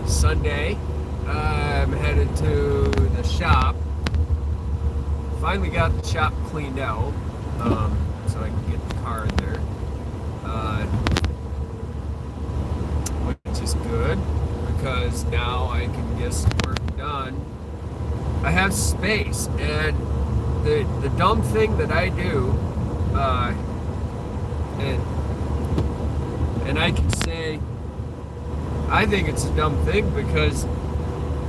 Sunday. I'm headed to the shop. Finally got the shop cleaned out, so I can get the car in there, which is good because now I can get some work done. I have space, and the dumb thing that I do, and I can say I think it's a dumb thing because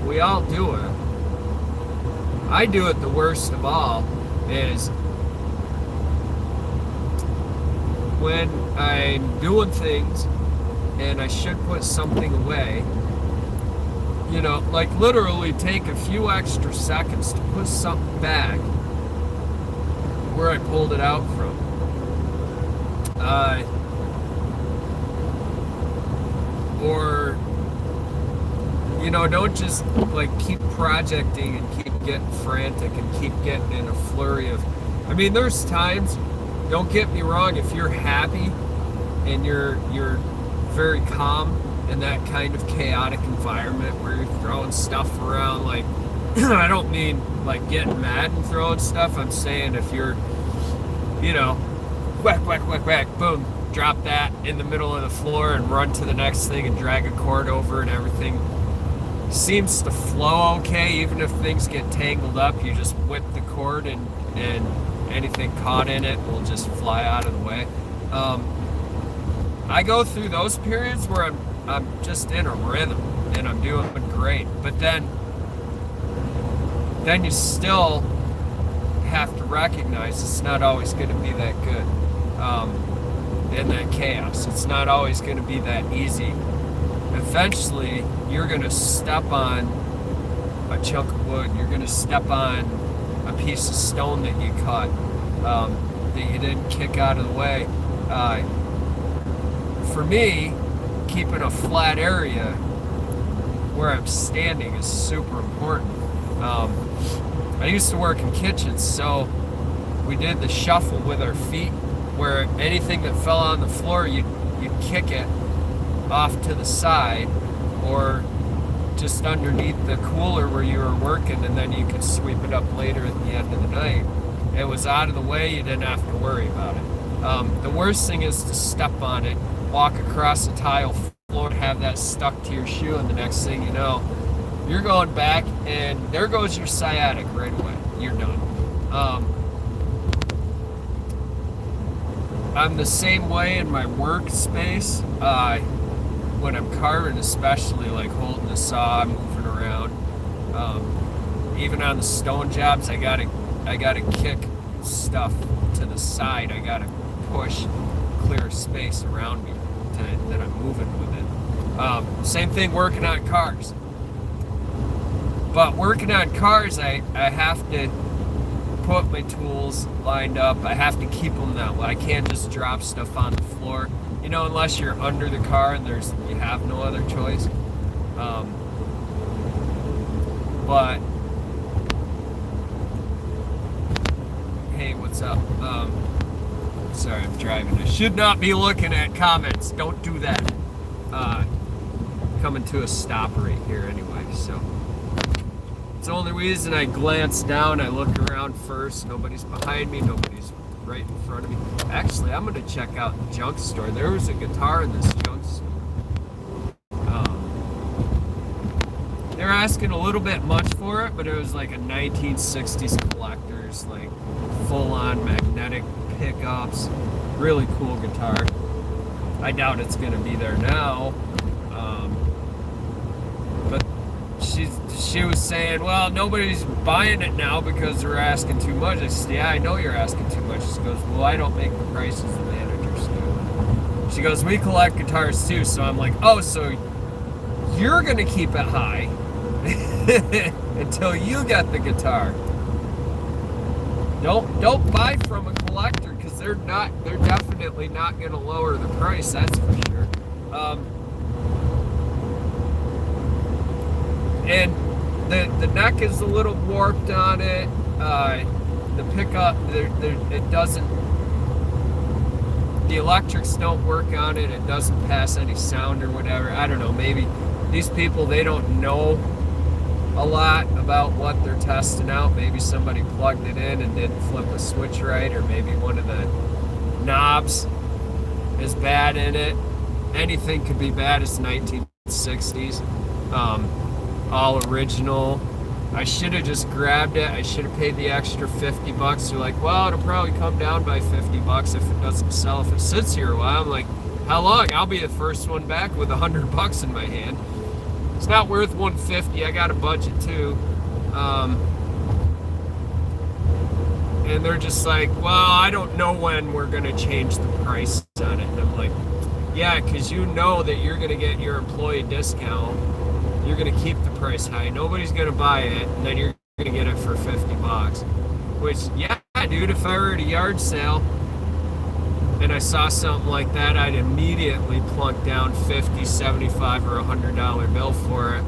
we all do it. I do it the worst of all is when I'm doing things and I should put something away, like literally take a few extra seconds to put something back where I pulled it out from. Or don't just like keep projecting and keep getting frantic and keep getting in a flurry of. I mean, there's times. Don't get me wrong. If you're happy and you're very calm in that kind of chaotic environment where you're throwing stuff around, like I don't mean like getting mad and throwing stuff. I'm saying if you're, whack, whack, whack, whack, boom, drop that in the middle of the floor and run to the next thing and drag a cord over and everything seems to flow okay. Even if things get tangled up, you just whip the cord and anything caught in it will just fly out of the way. I go through those periods where I'm just in a rhythm and I'm doing great, but then you still have to recognize it's not always going to be that good. In that chaos, it's not always going to be that easy. Eventually, you're going to step on a chunk of wood. You're going to step on a piece of stone that you cut, that you didn't kick out of the way. For me, keeping a flat area where I'm standing is super important. I used to work in kitchens, so we did the shuffle with our feet, where anything that fell on the floor, you'd kick it off to the side or just underneath the cooler where you were working, and then you could sweep it up later at the end of the night. It was out of the way, you didn't have to worry about it. The worst thing is to step on it, walk across a tile floor, have that stuck to your shoe, and the next thing you know, you're going back, and there goes your sciatic right away. You're done. I'm the same way in my workspace. When I'm carving, especially like holding a saw, moving around. Even on the stone jobs, I gotta kick stuff to the side. I gotta push clear space around me that I'm moving with it. Same thing working on cars. But working on cars, I have to put my tools lined up. I have to keep them that way. I can't just drop stuff on the floor, unless you're under the car and you have no other choice. But hey, what's up? Sorry, I'm driving. I should not be looking at comments. Don't do that. Coming to a stop right here anyway, so. It's the only reason I glance down, I look around first. Nobody's behind me, nobody's right in front of me. Actually, I'm going to check out the junk store. There was a guitar in this junk store. They're asking a little bit much for it, but it was like a 1960s collector's, like full-on magnetic pickups. Really cool guitar. I doubt it's going to be there now. But she was saying, well, nobody's buying it now because they're asking too much. I said, yeah, I know you're asking too much. She goes, well, I don't make the prices, the managers do. She goes, we collect guitars too. So I'm like, oh, so you're going to keep it high until you get the guitar. Don't buy from a collector because they're definitely not going to lower the price, that's for sure. And the neck is a little warped on it. The pickup, it doesn't. The electrics don't work on it. It doesn't pass any sound or whatever. I don't know. Maybe these people, they don't know a lot about what they're testing out. Maybe somebody plugged it in and didn't flip a switch right, or maybe one of the knobs is bad in it. Anything could be bad. It's 1960s. All original. I should have just grabbed it. I should have paid the extra $50. They're like, well, it'll probably come down by $50 if it doesn't sell. If it sits here a while, I'm like, how long? I'll be the first one back with $100 in my hand. It's not worth $150. I got a budget too. And they're just like, well, I don't know when we're gonna change the price on it. And I'm like, yeah, because you know that you're gonna get your employee discount. You're gonna keep the price high. Nobody's gonna buy it, and then you're gonna get it for $50. Which, yeah, dude, if I were at a yard sale and I saw something like that, I'd immediately plunk down $50, $75, or $100 bill for it.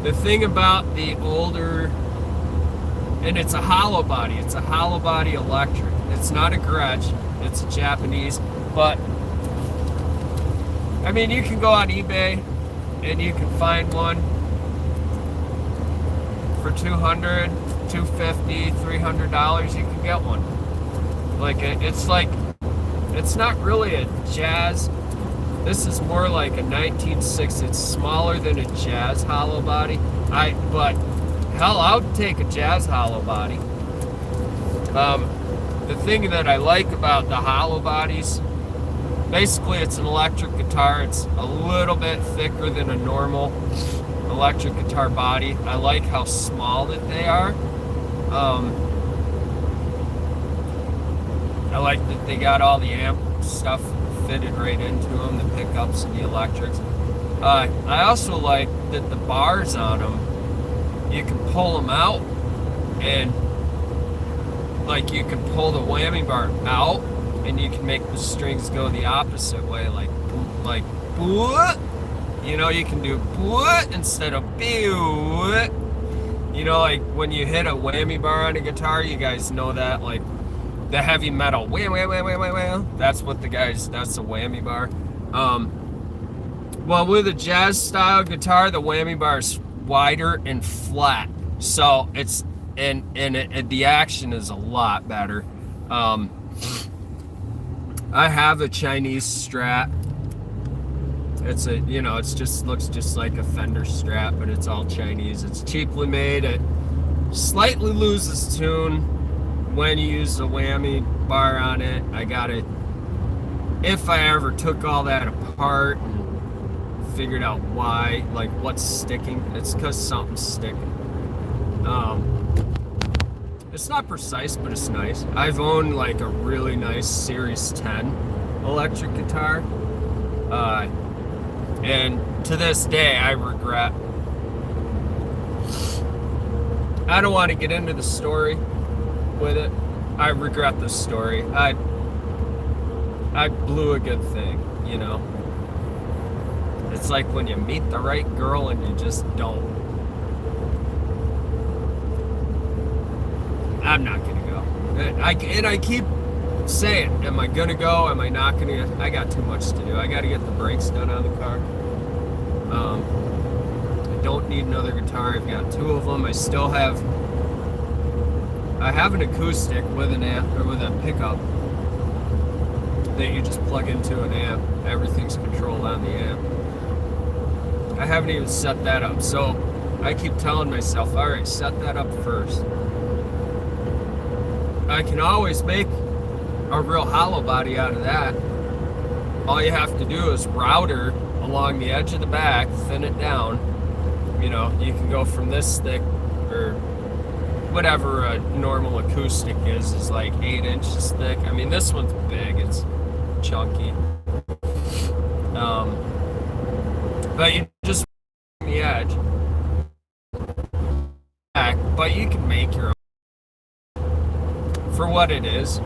The thing about the older, and it's a hollow body. It's a hollow body electric. It's not a Gretsch. It's a Japanese, but I mean, you can go on eBay and you can find one for $200, $250, $300. You can get one. It's not really a Jazz. This is more like a 1960. It's smaller than a Jazz hollow body. But hell, I would take a Jazz hollow body. The thing that I like about the hollow bodies, basically it's an electric guitar. It's a little bit thicker than a normal electric guitar body. I like how small that they are. I like that they got all the amp stuff fitted right into them, the pickups and the electrics. I also like that the bars on them, you can pull them out, and like you can pull the whammy bar out and you can make the strings go the opposite way, like you know, you can do instead of you know, like when you hit a whammy bar on a guitar, you guys know that, like the heavy metal that's what that's a whammy bar. Well, with a Jazz style guitar, the whammy bar is wider and flat, so it's the action is a lot better. I have a Chinese Strat. It's a, you know, it's just looks just like a Fender Strat, but it's all Chinese. It's cheaply made. It slightly loses tune when you use the whammy bar on it. I got it. If I ever took all that apart and figured out why, like what's sticking, it's because something's sticking. It's not precise, but it's nice. I've owned like a really nice Series 10 electric guitar. And to this day, I regret. I don't want to get into the story with it. I regret the story. I blew a good thing, you know. It's like when you meet the right girl and you just don't. I'm not gonna go. I keep saying, am I gonna go? Am I not gonna? I got too much to do. I got to get the brakes done on the car. I don't need another guitar. I've got two of them. I have an acoustic with an amp, or with a pickup that you just plug into an amp. Everything's controlled on the amp. I haven't even set that up, so I keep telling myself, all right, set that up first. I can always make a real hollow body out of that. All you have to do is router along the edge of the back, thin it down. You know, you can go from this thick, or whatever a normal acoustic is like 8 inches thick. I mean, this one's big, it's chunky. But you just the edge back, but you can make your own for what it is.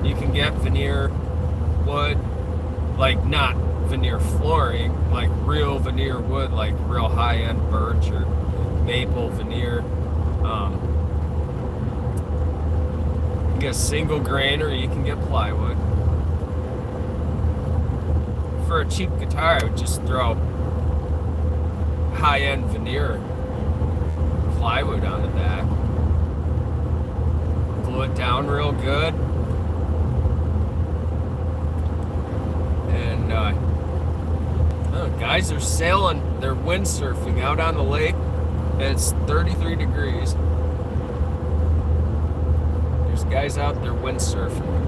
You can get veneer wood, like not veneer flooring, like real veneer wood, like real high-end birch or maple veneer. You can get single grain, or you can get plywood. for a cheap guitar, I would just throw high-end veneer plywood on the back, glue it down real good, and guys are sailing, they're windsurfing out on the lake. It's 33 degrees. There's guys out there windsurfing.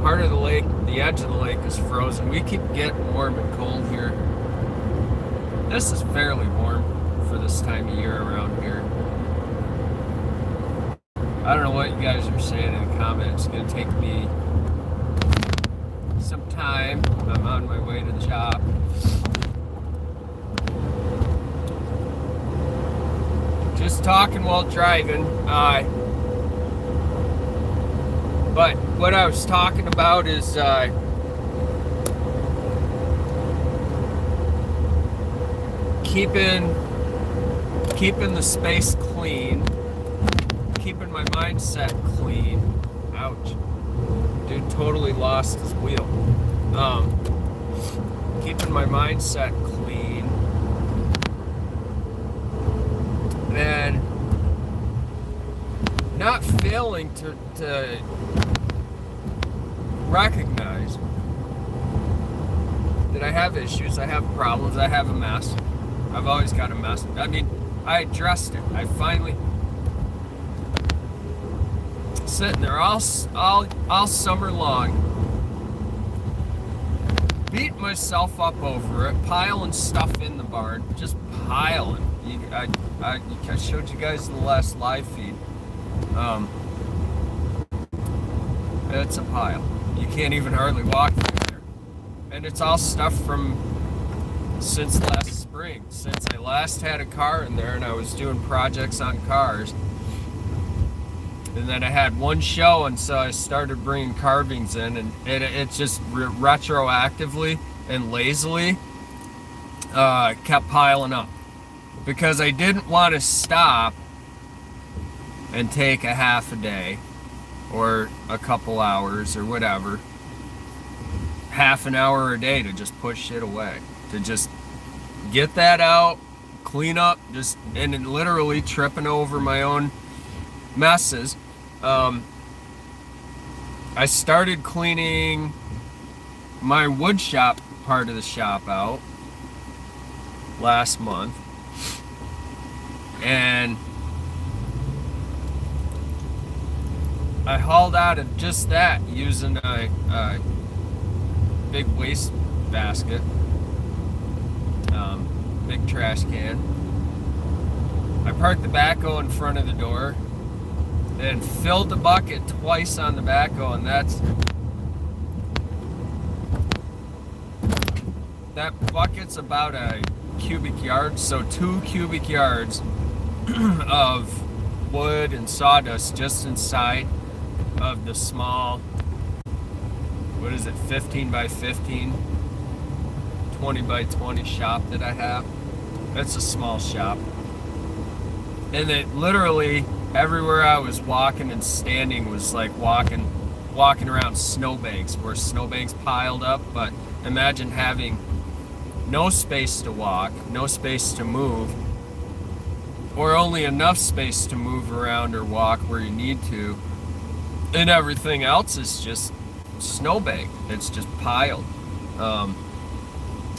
Part of the lake, the edge of the lake is frozen. We keep getting warm and cold here. This is fairly warm for this time of year around here. I don't know what you guys are saying in the comments. It's going to take me some time. I'm on my way to the job. Just talking while driving. But what I was talking about is keeping the space clean, keeping my mindset clean. Ouch. Dude totally lost his wheel. Keeping my mindset clean. And not failing to recognize that I have issues, I have problems, I have a mess. I've always got a mess. I mean, I addressed it. I finally sitting there all summer long, beating myself up over it, piling stuff in the barn, just piling. I showed you guys in the last live feed. It's a pile. You can't even hardly walk through there. And it's all stuff from since last spring, since I last had a car in there and I was doing projects on cars. And then I had one show, and so I started bringing carvings in, and it just retroactively and lazily kept piling up. Because I didn't want to stop and take a half a day or a couple hours or whatever, half an hour a day to just push it away, to just get that out, clean up, just and literally tripping over my own messes. I started cleaning my wood shop part of the shop out last month, and I hauled out of just that using a big waste basket, big trash can. I parked the backhoe in front of the door and filled the bucket twice on the backhoe, and that bucket's about a cubic yard, so 2 cubic yards of wood and sawdust just inside of the small, 15 by 15, 20 by 20 shop that I have. It's a small shop. And it literally, everywhere I was walking and standing was like walking around snowbanks, where snowbanks piled up. But imagine having no space to walk, no space to move, or only enough space to move around or walk where you need to, and everything else is just snowbank. It's just piled.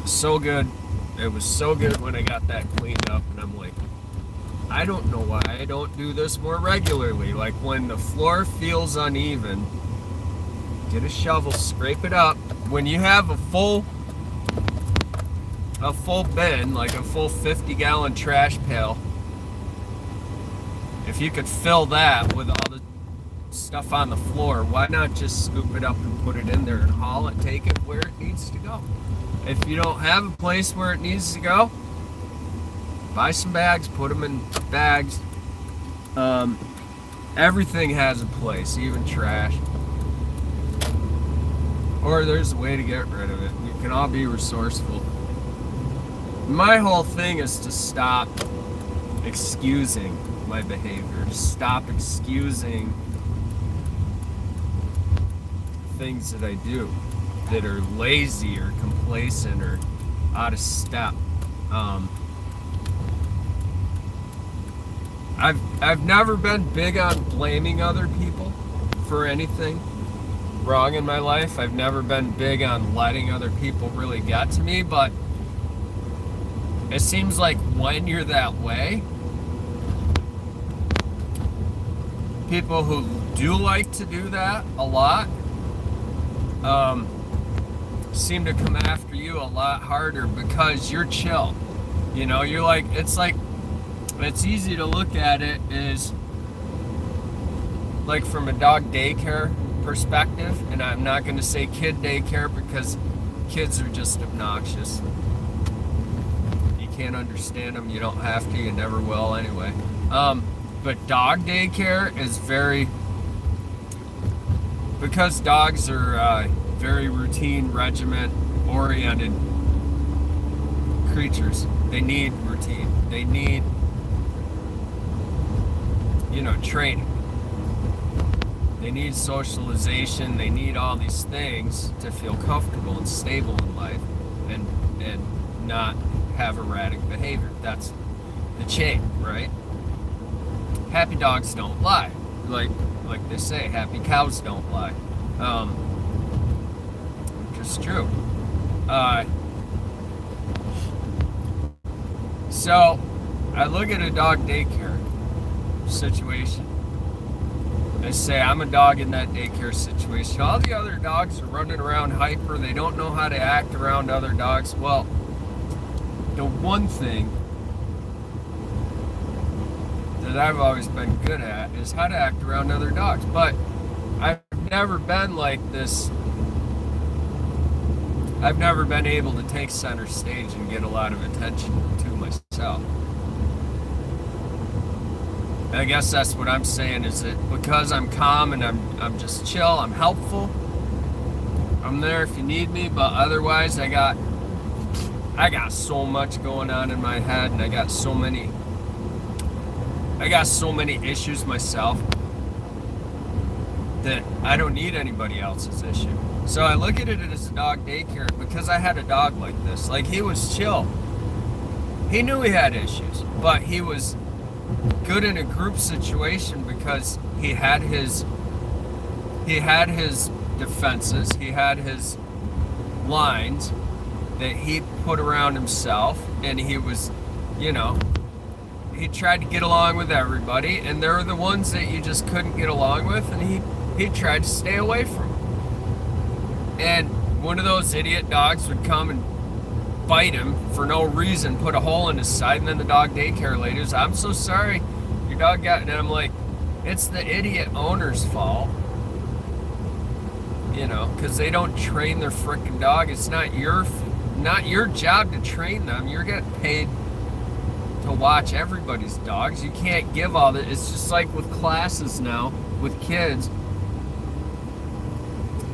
So good. It was so good when I got that cleaned up, and I'm like, I don't know why I don't do this more regularly. Like when the floor feels uneven, get a shovel, scrape it up. When you have a full bin, like a full 50-gallon trash pail, if you could fill that with all the stuff on the floor, why not just scoop it up and put it in there and haul it, take it where it needs to go? If you don't have a place where it needs to go, buy some bags, put them in bags. Everything has a place, even trash. Or there's a way to get rid of it. We can all be resourceful. My whole thing is to stop excusing my behavior. Stop excusing things that I do. that are lazy or complacent or out of step. I've never been big on blaming other people for anything wrong in my life. I've never been big on letting other people really get to me, but it seems like when you're that way, people who do like to do that a lot seem to come after you a lot harder because you're chill. You know, you're like, it's easy to look at it as like from a dog daycare perspective, and I'm not going to say kid daycare because kids are just obnoxious. You can't understand them, you don't have to, you never will anyway. But dog daycare is because dogs are very routine, regiment oriented creatures. They need routine. They need, training. They need socialization. They need all these things to feel comfortable and stable in life and not have erratic behavior. That's the chain, right? Happy dogs don't lie. Like they say, happy cows don't lie. Which is true. So I look at a dog daycare situation. I say, I'm a dog in that daycare situation. All the other dogs are running around hyper. They don't know how to act around other dogs. Well, the one thing that I've always been good at is how to act around other dogs. But I've never been like this. I've never been able to take center stage and get a lot of attention to myself. And I guess that's what I'm saying, is that because I'm calm and I'm just chill, I'm helpful. I'm there if you need me, but otherwise I got so much going on in my head, and I got so many issues myself that I don't need anybody else's issue. So I look at it as a dog daycare because I had a dog like this. Like, he was chill. He knew he had issues, but he was good in a group situation because he had his defenses, he had his lines that he put around himself, and he was, he tried to get along with everybody, and there were the ones that you just couldn't get along with, and he tried to stay away from. And one of those idiot dogs would come and bite him for no reason, put a hole in his side, and then the dog daycare lady was, I'm so sorry, your dog got, and I'm like, it's the idiot owner's fault, because they don't train their freaking dog. It's not your job to train them. You're getting paid to watch everybody's dogs. You can't give all that. It's just like with classes now, with kids.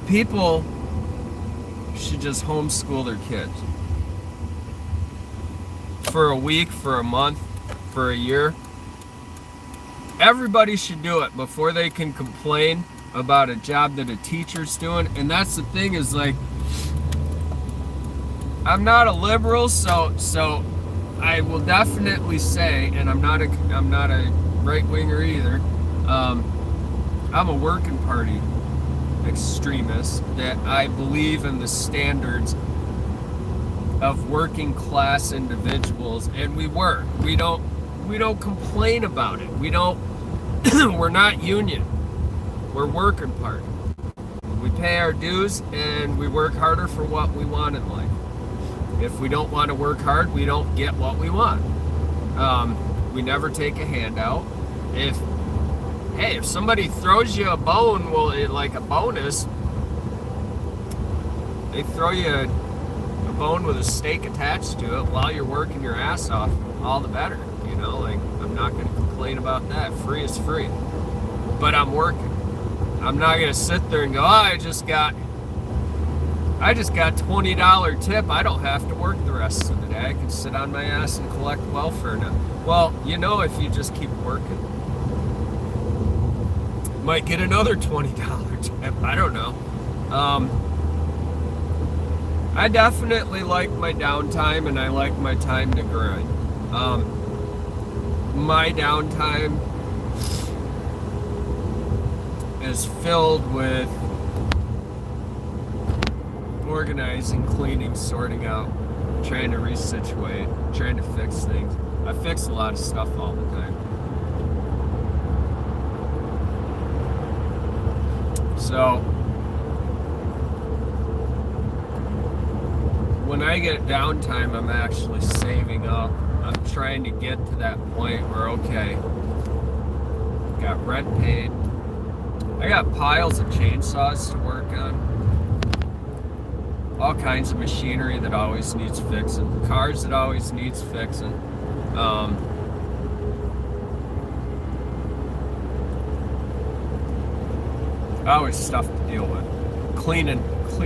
People should just homeschool their kids. For a week, for a month, for a year. Everybody should do it before they can complain about a job that a teacher's doing. And that's the thing, is like, I'm not a liberal, so I will definitely say, and I'm not a right winger either. I'm a working party extremist, that I believe in the standards of working class individuals, and we work. We don't complain about it. We're not union. We're working party. We pay our dues and we work harder for what we want in life. If we don't want to work hard, we don't get what we want. We never take a handout. If somebody throws you a bone, like a bonus, they throw you a bone with a stake attached to it while you're working your ass off, all the better. Like, I'm not going to complain about that. Free is free. But I'm working. I'm not going to sit there and go, I just got $20 tip. I don't have to work the rest of the day. I can sit on my ass and collect welfare now. Well, if you just keep working, you might get another $20 tip. I don't know. I definitely like my downtime, and I like my time to grind. My downtime is filled with organizing, cleaning, sorting out, trying to resituate, trying to fix things. I fix a lot of stuff all the time. So when I get downtime, I'm actually saving up. I'm trying to get to that point where, okay, got rent paid. I got piles of chainsaws to work on. All kinds of machinery that always needs fixing. Cars that always needs fixing. Always stuff to deal with.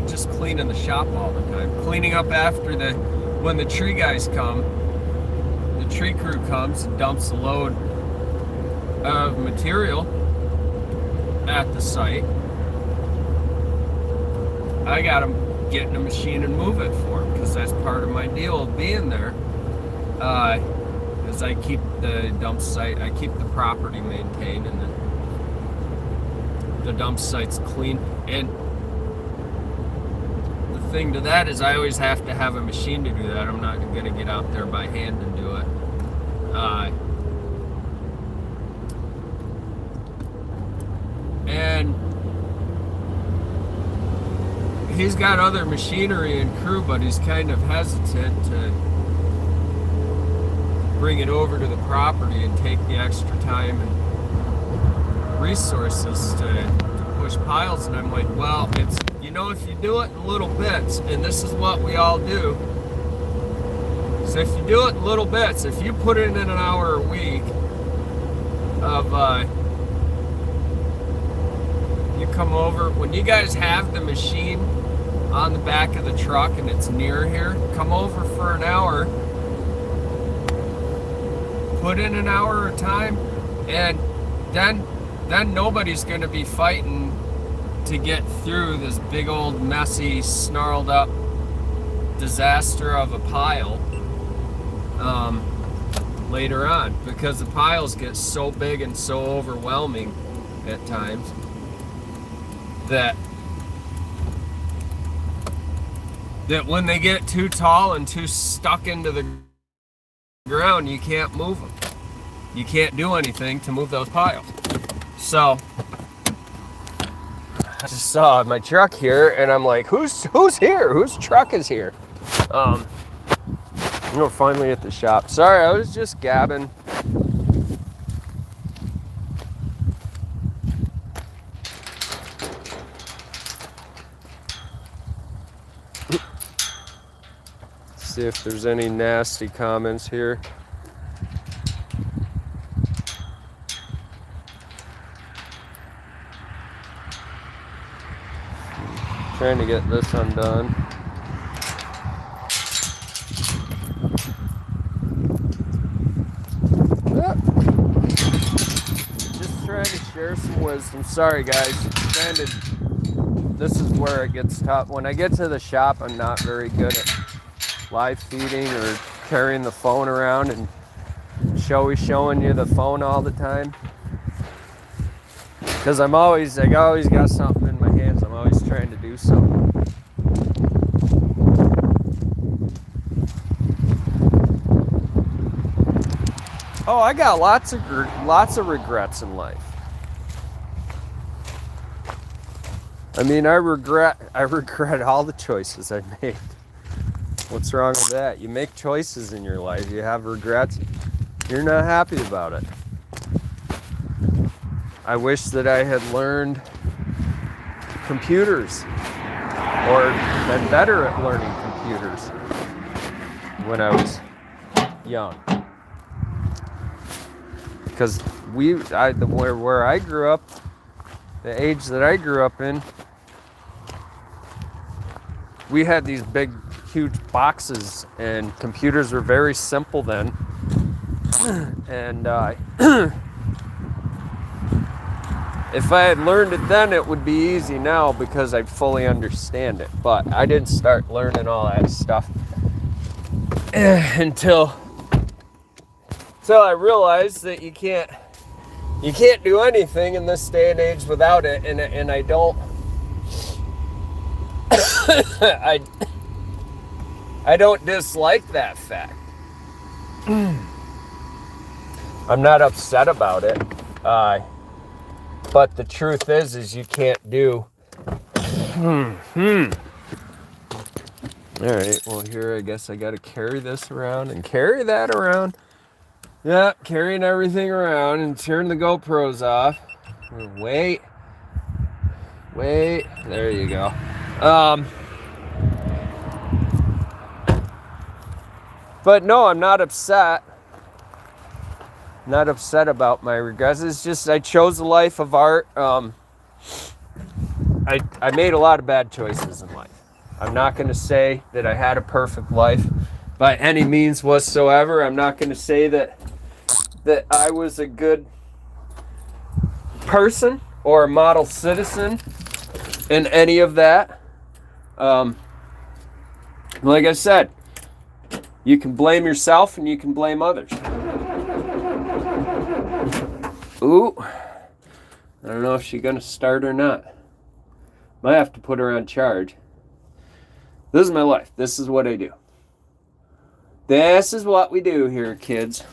Just cleaning the shop all the time. Cleaning up after when the tree guys come, the tree crew comes and dumps a load of material at the site. I got them get in a machine and move it for them, because that's part of my deal of being there. As I keep the dump site, I keep the property maintained, and the dump site's clean. And the thing to that is I always have to have a machine to do that. I'm not going to get out there by hand and do it. And he's got other machinery and crew, but he's kind of hesitant to bring it over to the property and take the extra time and resources to push piles. And I'm like, well, it's, if you do it in little bits, and this is what we all do. So if you do it in little bits, if you put it in an hour a week of, you come over, when you guys have the machine on the back of the truck and it's near here, come over for an hour, put in an hour at a time, and then nobody's going to be fighting to get through this big old messy, snarled up disaster of a pile later on, because the piles get so big and so overwhelming at times that when they get too tall and too stuck into the ground, you can't move them. You can't do anything to move those piles. So I just saw my truck here, and I'm like, who's here? Whose truck is here? We're finally at the shop. Sorry, I was just gabbing. See if there's any nasty comments here. Trying to get this undone. Just trying to share some wisdom. Sorry guys, this is where it gets tough. When I get to the shop, I'm not very good at live feeding or carrying the phone around and showing you the phone all the time. Because I always got something in my hands. I'm always trying to do something. Oh, I got lots of regrets in life. I mean, I regret all the choices I made. What's wrong with that? You make choices in your life, you have regrets, you're not happy about it. I wish that I had learned computers or been better at learning computers when I was young. Because where I grew up, the age that I grew up in, we had these big, huge boxes, and computers were very simple then. And If I had learned it then, it would be easy now because I fully understand it. But I didn't start learning all that stuff until I realized that you can't do anything in this day and age without it, and I don't I don't dislike that fact. I'm not upset about it. But the truth is you can't do. All right, well, here I guess I got to carry this around and carry that around. Yeah, carrying everything around and turn the GoPros off. Wait. There you go. But no, I'm not upset. Not upset about my regrets. It's just I chose a life of art. I made a lot of bad choices in life. I'm not going to say that I had a perfect life by any means whatsoever. I'm not going to say that I was a good person or a model citizen in any of that. Like I said, you can blame yourself and you can blame others. Ooh, I don't know if she's gonna start or not. Might have to put her on charge. This is my life. This is what I do. This is what we do here, kids.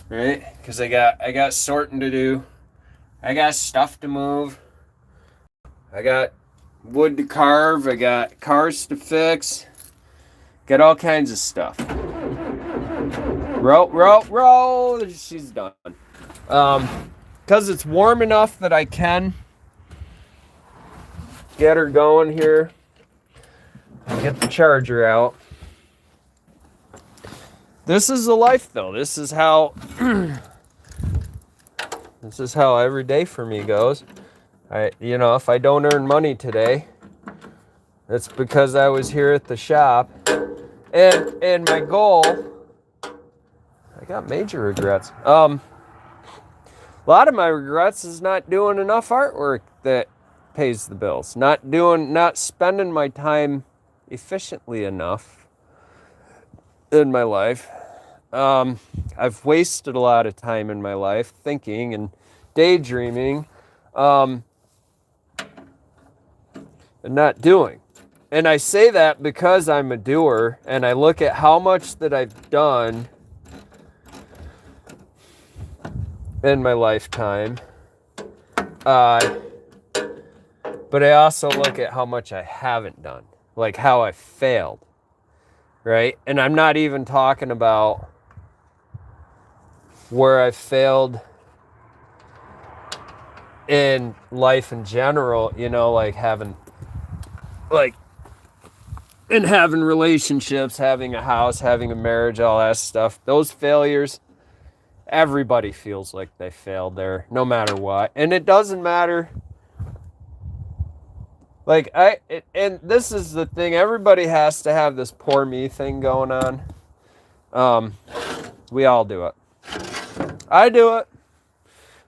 Right? Because I got sorting to do. I got stuff to move. I got wood to carve. I got cars to fix. Got all kinds of stuff. Row. She's done. Because it's warm enough that I can get her going here. Get the charger out. This is the life, though. This is how every day for me goes. If I don't earn money today, it's because I was here at the shop. And my goal, I got major regrets. A lot of my regrets is not doing enough artwork that pays the bills. Not spending my time efficiently enough in my life. I've wasted a lot of time in my life thinking and daydreaming, and not doing. And I say that because I'm a doer and I look at how much that I've done in my lifetime. But I also look at how much I haven't done, like how I failed, right? And I'm not even talking about where I failed in life in general, like having relationships, having a house, having a marriage, all that stuff. Those failures, everybody feels like they failed there, no matter what. And it doesn't matter. And this is the thing, everybody has to have this poor me thing going on. We all do it. I do it.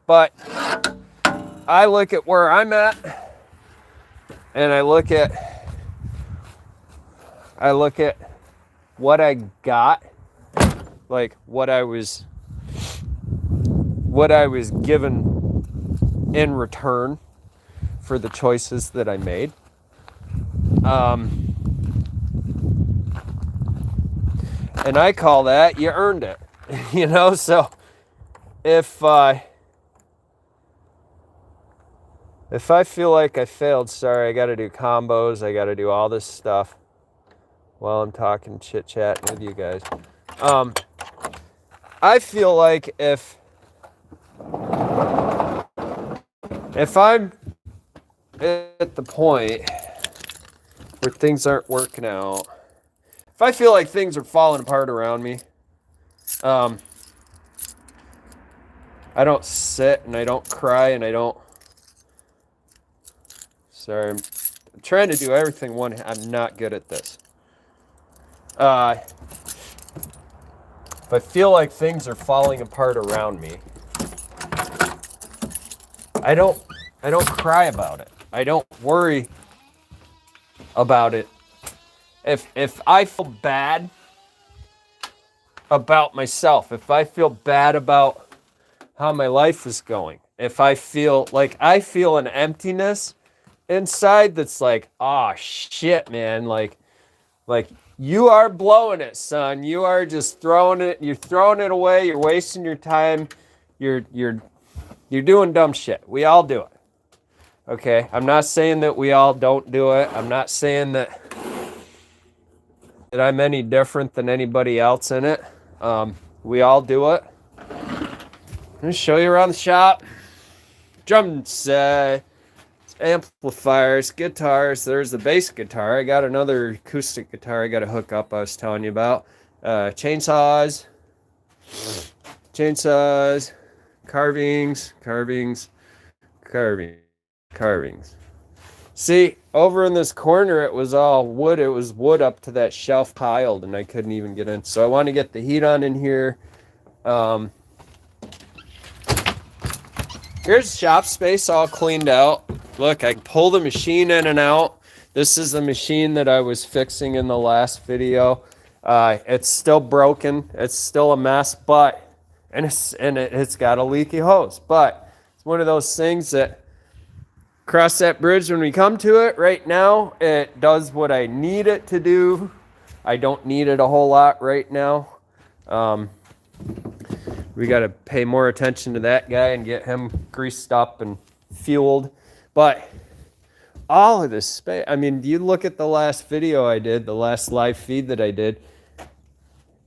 But I look at where I'm at, and I look at what I got, like what I was given in return for the choices that I made. And I call that you earned it. So if I feel like I failed, sorry, I got to do combos, I got to do all this stuff while I'm talking chit-chat with you guys. I feel like if I'm at the point where things aren't working out, if I feel like things are falling apart around me, I don't sit and I don't cry and I don't... Sorry, I'm trying to do everything one... I'm not good at this. If I feel like things are falling apart around me, I don't cry about it. I don't worry about it. If I feel bad about myself, if I feel bad about how my life is going, if I feel an emptiness inside that's like, oh shit, man, like you are blowing it, son. You are just throwing it. You're throwing it away. You're wasting your time. You're doing dumb shit. We all do it. Okay? I'm not saying that we all don't do it. I'm not saying that I'm any different than anybody else in it. We all do it. I'm gonna show you around the shop. Drums, amplifiers, guitars. There's the bass guitar. I got another acoustic guitar I got to hook up. I was telling you about chainsaws, carvings. See, over in this corner, it was all wood. It was wood up to that shelf piled, and I couldn't even get in. So I want to get the heat on in here. Here's shop space all cleaned out. Look, I pull the machine in and out. This is the machine that I was fixing in the last video. It's still broken. It's still a mess, but it's got a leaky hose. But it's one of those things that cross that bridge when we come to it. Right now, it does what I need it to do. I don't need it a whole lot right now. We got to pay more attention to that guy and get him greased up and fueled. But all of this space, I mean, you look at the last video I did, the last live feed that I did,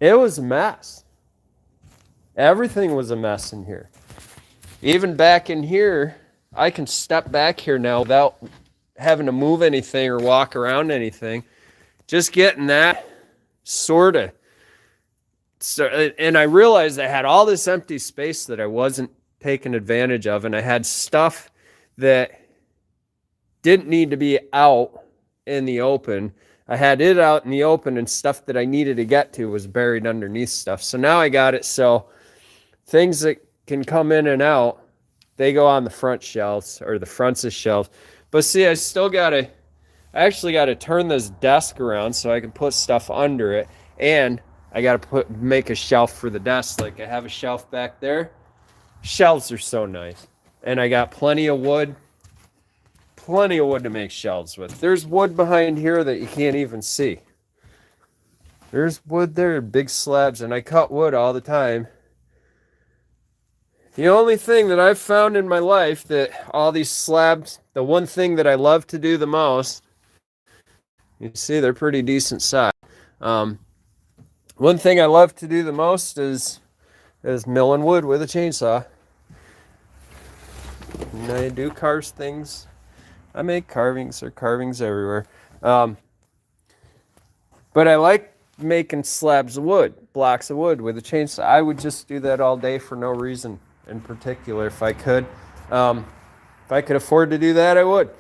it was a mess. Everything was a mess in here. Even back in here, I can step back here now without having to move anything or walk around anything. Just getting that sort of. So, and I realized I had all this empty space that I wasn't taking advantage of, and I had stuff that didn't need to be out in the open. I had it out in the open, and stuff that I needed to get to was buried underneath stuff. So now I got it so things that can come in and out, they go on the front shelves or the fronts of shelves. But see, I actually got to turn this desk around so I can put stuff under it, and I got to make a shelf for the desk. Like I have a shelf back there. Shelves are so nice. And I got plenty of wood to make shelves with. There's wood behind here that you can't even see. There's wood there, big slabs, and I cut wood all the time. The only thing that I've found in my life that all these slabs, the one thing that I love to do the most, you see they're pretty decent size. One thing I love to do the most is milling wood with a chainsaw. And I do carve things. I make carvings everywhere. But I like making slabs of wood, blocks of wood with a chainsaw. I would just do that all day for no reason in particular if I could. If I could afford to do that, I would.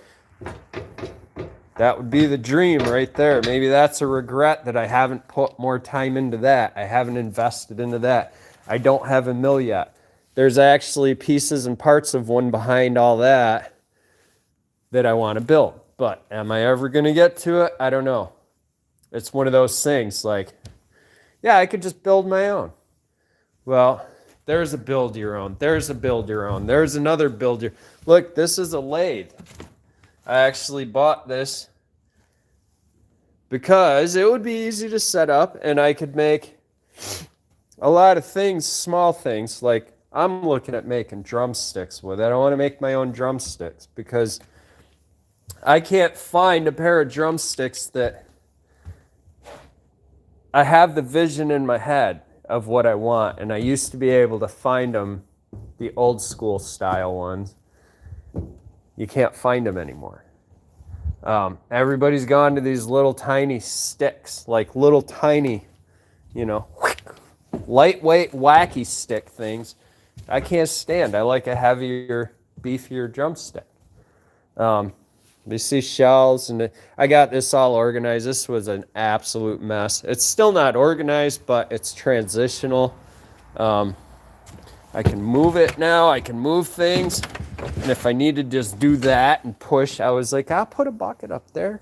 That would be the dream right there. Maybe that's a regret that I haven't put more time into that. I haven't invested into that. I don't have a mill yet. There's actually pieces and parts of one behind all that I want to build. But am I ever going to get to it? I don't know. It's one of those things like, yeah, I could just build my own. Well, there's a build your own. There's a build your own. There's another build your. Look, this is a lathe. I actually bought this because it would be easy to set up and I could make a lot of things, small things. Like I'm looking at making drumsticks with it. I want to make my own drumsticks because I can't find a pair of drumsticks that I have the vision in my head of what I want. And I used to be able to find them, the old school style ones. You can't find them anymore. Everybody's gone to these little tiny sticks, like little tiny, lightweight, wacky stick things. I can't stand. I like a heavier, beefier drumstick. You see shells, and I got this all organized. This was an absolute mess. It's still not organized, but it's transitional. I can move it now. I can move things. And if I need to just do that and push, I was like, I'll put a bucket up there.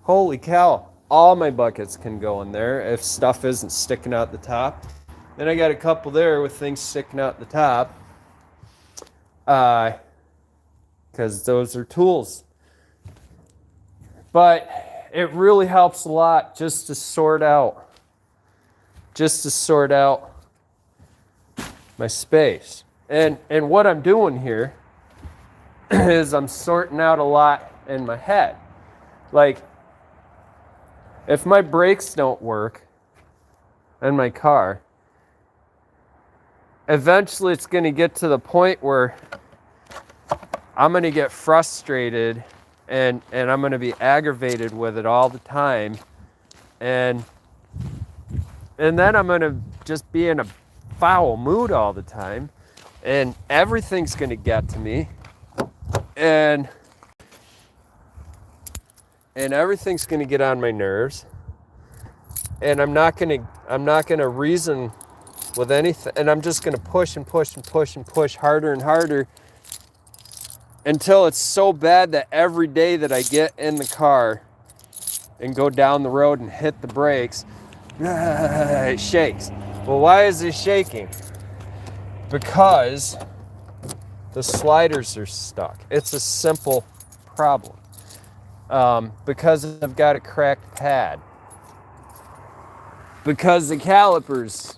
Holy cow. All my buckets can go in there if stuff isn't sticking out the top. Then I got a couple there with things sticking out the top. Because those are tools. But it really helps a lot just to sort out my space. And what I'm doing here is I'm sorting out a lot in my head. Like, if my brakes don't work in my car, eventually it's going to get to the point where I'm going to get frustrated and I'm going to be aggravated with it all the time. And then I'm going to just be in a foul mood all the time. And everything's going to get to me. And everything's going to get on my nerves. And I'm not going to reason with anything. And I'm just going to push and push and push and push harder and harder until it's so bad that every day that I get in the car and go down the road and hit the brakes, it shakes. Well, why is it shaking? Because the sliders are stuck. It's a simple problem. Because I've got a cracked pad. Because the caliper's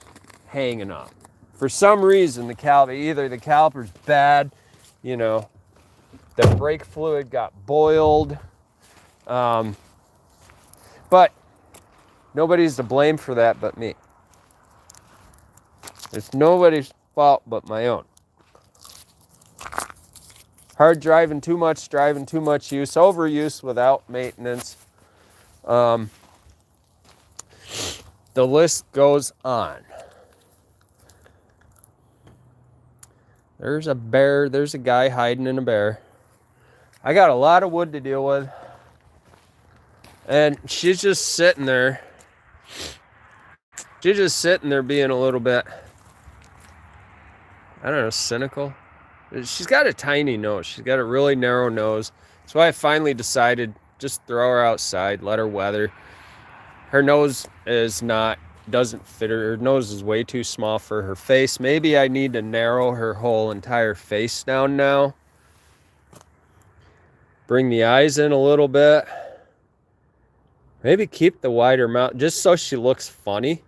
hanging up. For some reason, either the caliper's bad, the brake fluid got boiled. But nobody's to blame for that but me. It's nobody's fault but my own. Hard driving too much use, overuse without maintenance. The list goes on. There's a bear, there's a guy hiding in a bear. I got a lot of wood to deal with. And she's just sitting there. She's just sitting there being a little bit, I don't know, cynical. She's got a tiny nose. She's got a really narrow nose. That's why I finally decided just throw her outside, let her weather. Her nose doesn't fit her. Her nose is way too small for her face. Maybe I need to narrow her whole entire face down now. Bring the eyes in a little bit. Maybe keep the wider mouth just so she looks funny.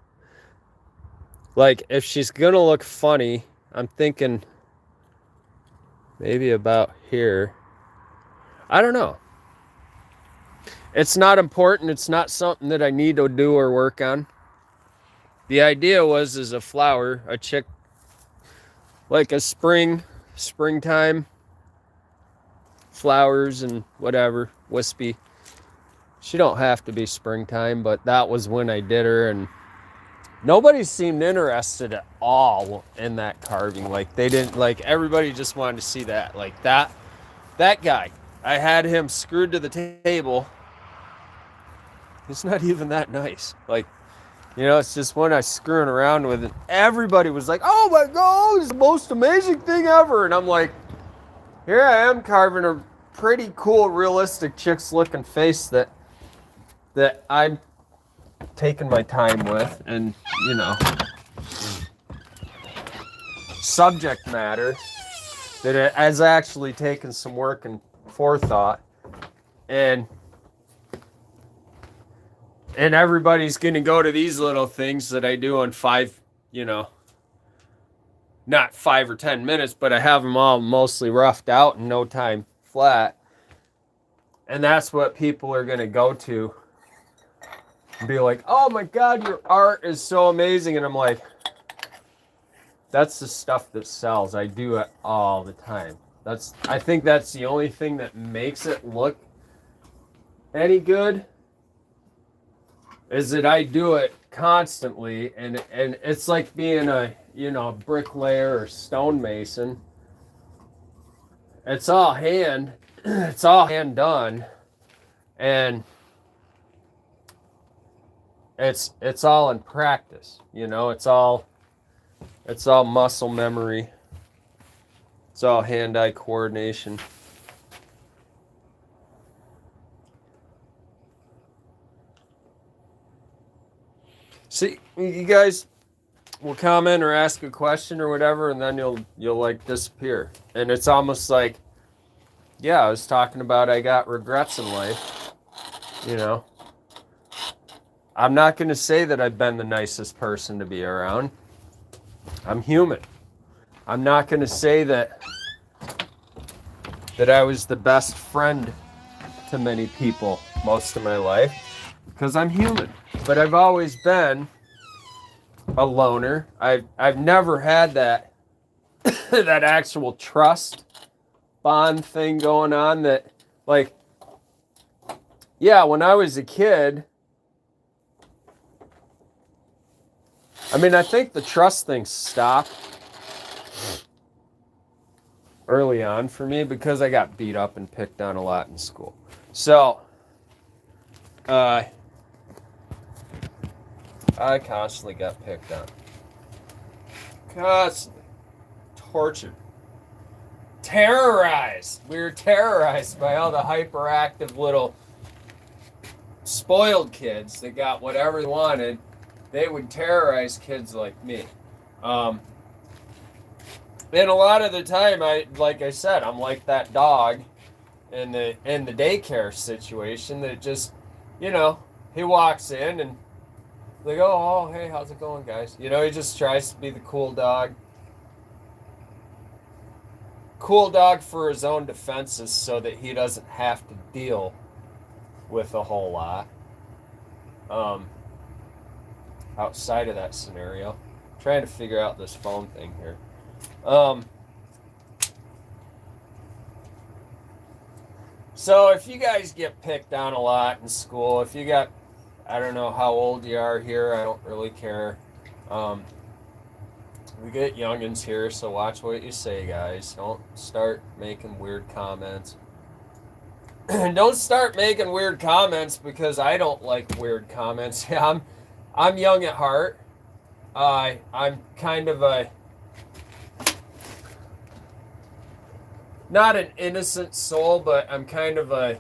Like, if she's gonna look funny, I'm thinking maybe about here. I don't know. It's not important. It's not something that I need to do or work on. The idea was as a flower, a chick, like a springtime flowers and whatever, wispy. She don't have to be springtime, but that was when I did her, and nobody seemed interested at all in that carving. Like, they didn't, like, everybody just wanted to see that. Like, that guy, I had him screwed to the table. It's not even that nice. Like, it's just when I was screwing around with it, everybody was like, oh my God, it's the most amazing thing ever. And I'm like, here I am carving a pretty cool, realistic chick's looking face that I'm taking my time with, and subject matter that it has actually taken some work and forethought, and everybody's gonna go to these little things that I do in not 5 or 10 minutes, but I have them all mostly roughed out in no time flat, and that's what people are gonna go to. Be like, oh my God, your art is so amazing. And I'm like, that's the stuff that sells. I do it all the time. I think that's the only thing that makes it look any good, is that I do it constantly. And it's like being a bricklayer or stonemason. It's all hand done. And it's all in practice, it's all muscle memory. It's all hand-eye coordination. See, you guys will comment or ask a question or whatever, and then you'll like disappear. And it's almost like, yeah, I was talking about I got regrets in life. You know, I'm not going to say that I've been the nicest person to be around. I'm human. I'm not going to say that I was the best friend to many people most of my life, because I'm human. But I've always been a loner. I've never had that that actual trust bond thing going on, that, like, yeah, when I was a kid, I mean, I think the trust thing stopped early on for me because I got beat up and picked on a lot in school. So, I constantly got picked on. Constantly. Tortured. Terrorized. We were terrorized by all the hyperactive little spoiled kids that got whatever they wanted. They would terrorize kids like me. And a lot of the time, like I said, I'm like that dog in the daycare situation that just, you know, he walks in and they go, oh, hey, how's it going, guys? You know, he just tries to be the cool dog. Cool dog for his own defenses so that he doesn't have to deal with a whole lot. Outside of that scenario. I'm trying to figure out this phone thing here. So if you guys get picked on a lot in school, if you got, I don't know how old you are here, I don't really care. We get youngins here, so watch what you say, guys. Don't start making weird comments. Don't start making weird comments because I don't like weird comments. I'm young at heart. I'm kind of a, not an innocent soul, but I'm kind of a,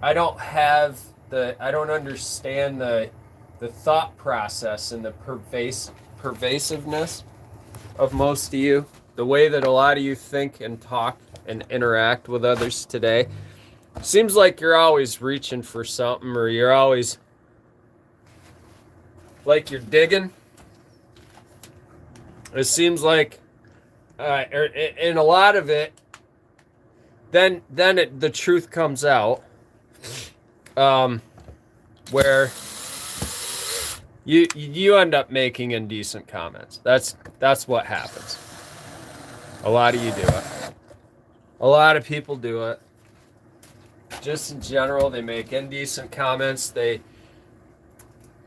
I don't understand the thought process and the pervasiveness of most of you. The way that a lot of you think and talk and interact with others today. Seems like you're always reaching for something, or you're always like you're digging. It seems like, and a lot of it, then the truth comes out, where you end up making indecent comments. That's what happens. A lot of you do it. A lot of people do it. Just in general, they make indecent comments. They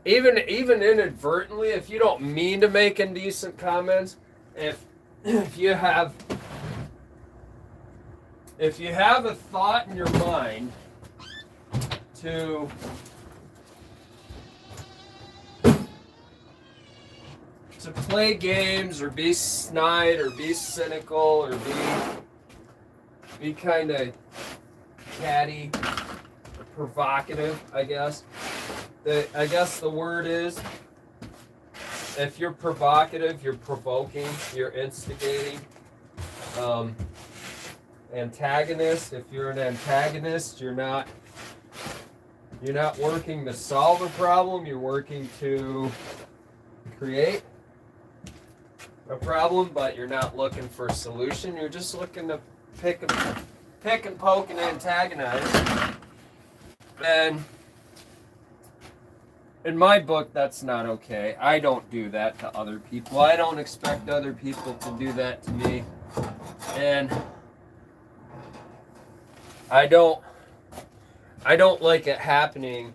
even inadvertently, if you don't mean to make indecent comments, if you have a thought in your mind to play games or be snide or be cynical or be kind of catty or provocative, I guess. I guess the word is, if you're provocative, you're provoking, you're instigating. Antagonist, if you're an antagonist, you're not working to solve a problem, you're working to create a problem, but you're not looking for a solution. You're just looking to pick and poke and antagonize. And in my book, that's not okay. I don't do that to other people. I don't expect other people to do that to me. And I don't like it happening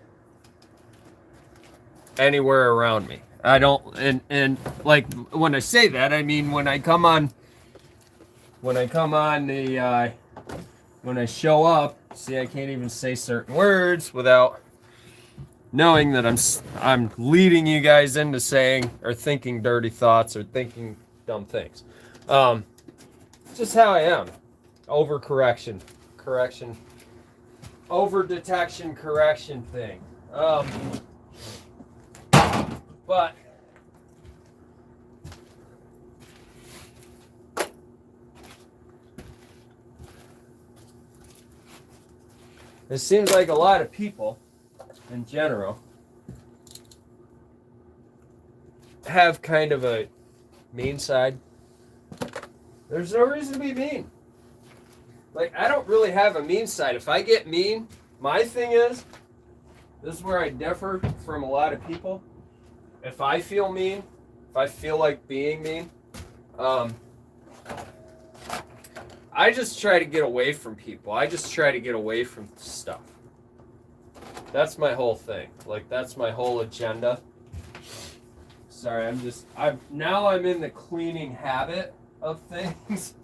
anywhere around me. I don't, and like when I say that, I mean when I show up. See, I can't even say certain words without knowing that I'm leading you guys into saying or thinking dirty thoughts or thinking dumb things. just how I am. Overcorrection, correction, over detection, correction thing. But it seems like a lot of people in general have kind of a mean side. There's no reason to be mean. Like, I don't really have a mean side. If I get mean, my thing is, this is where I differ from a lot of people. If I feel mean, if I feel like being mean, I just try to get away from people. I just try to get away from stuff. That's my whole thing. Like, that's my whole agenda. Sorry, I'm in the cleaning habit of things,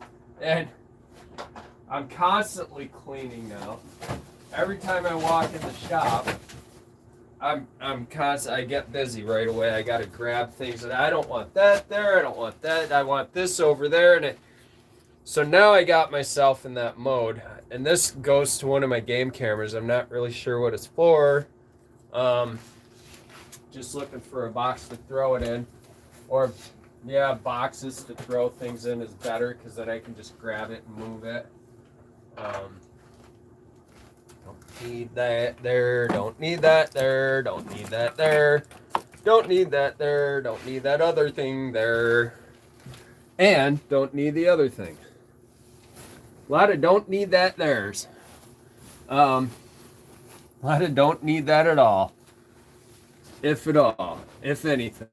and I'm constantly cleaning now. Every time I walk in the shop, I get busy right away. I got to grab things, and I don't want that there. I don't want that. I want this over there, and so now I got myself in that mode, and this goes to one of my game cameras. I'm not really sure what it's for. Just looking for a box to throw it in, or yeah, boxes to throw things in is better because then I can just grab it and move it. Don't need that there. Don't need that there. Don't need that there. Don't need that there. Don't need that other thing there. And don't need the other thing. A lot of don't need that there's. A lot of don't need that at all. If at all. If anything.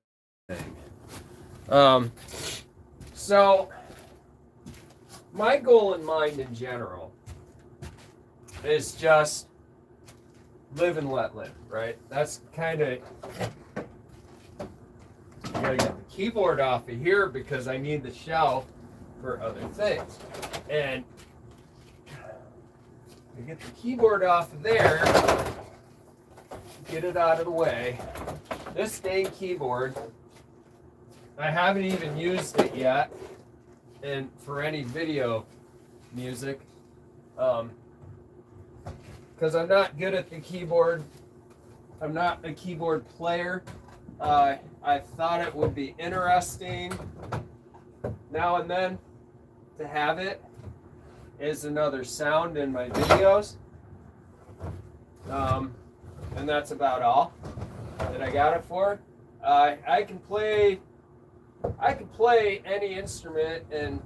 So my goal in mind in general is just live and let live, right? That's kind of, I gotta get the keyboard off of here because I need the shelf for other things. And I get the keyboard off of there, get it out of the way. This dang keyboard, I haven't even used it yet, and for any video music, because I'm not good at the keyboard. I'm not a keyboard player. I thought it would be interesting now and then to have it as another sound in my videos, and that's about all that I got it for. I can play any instrument and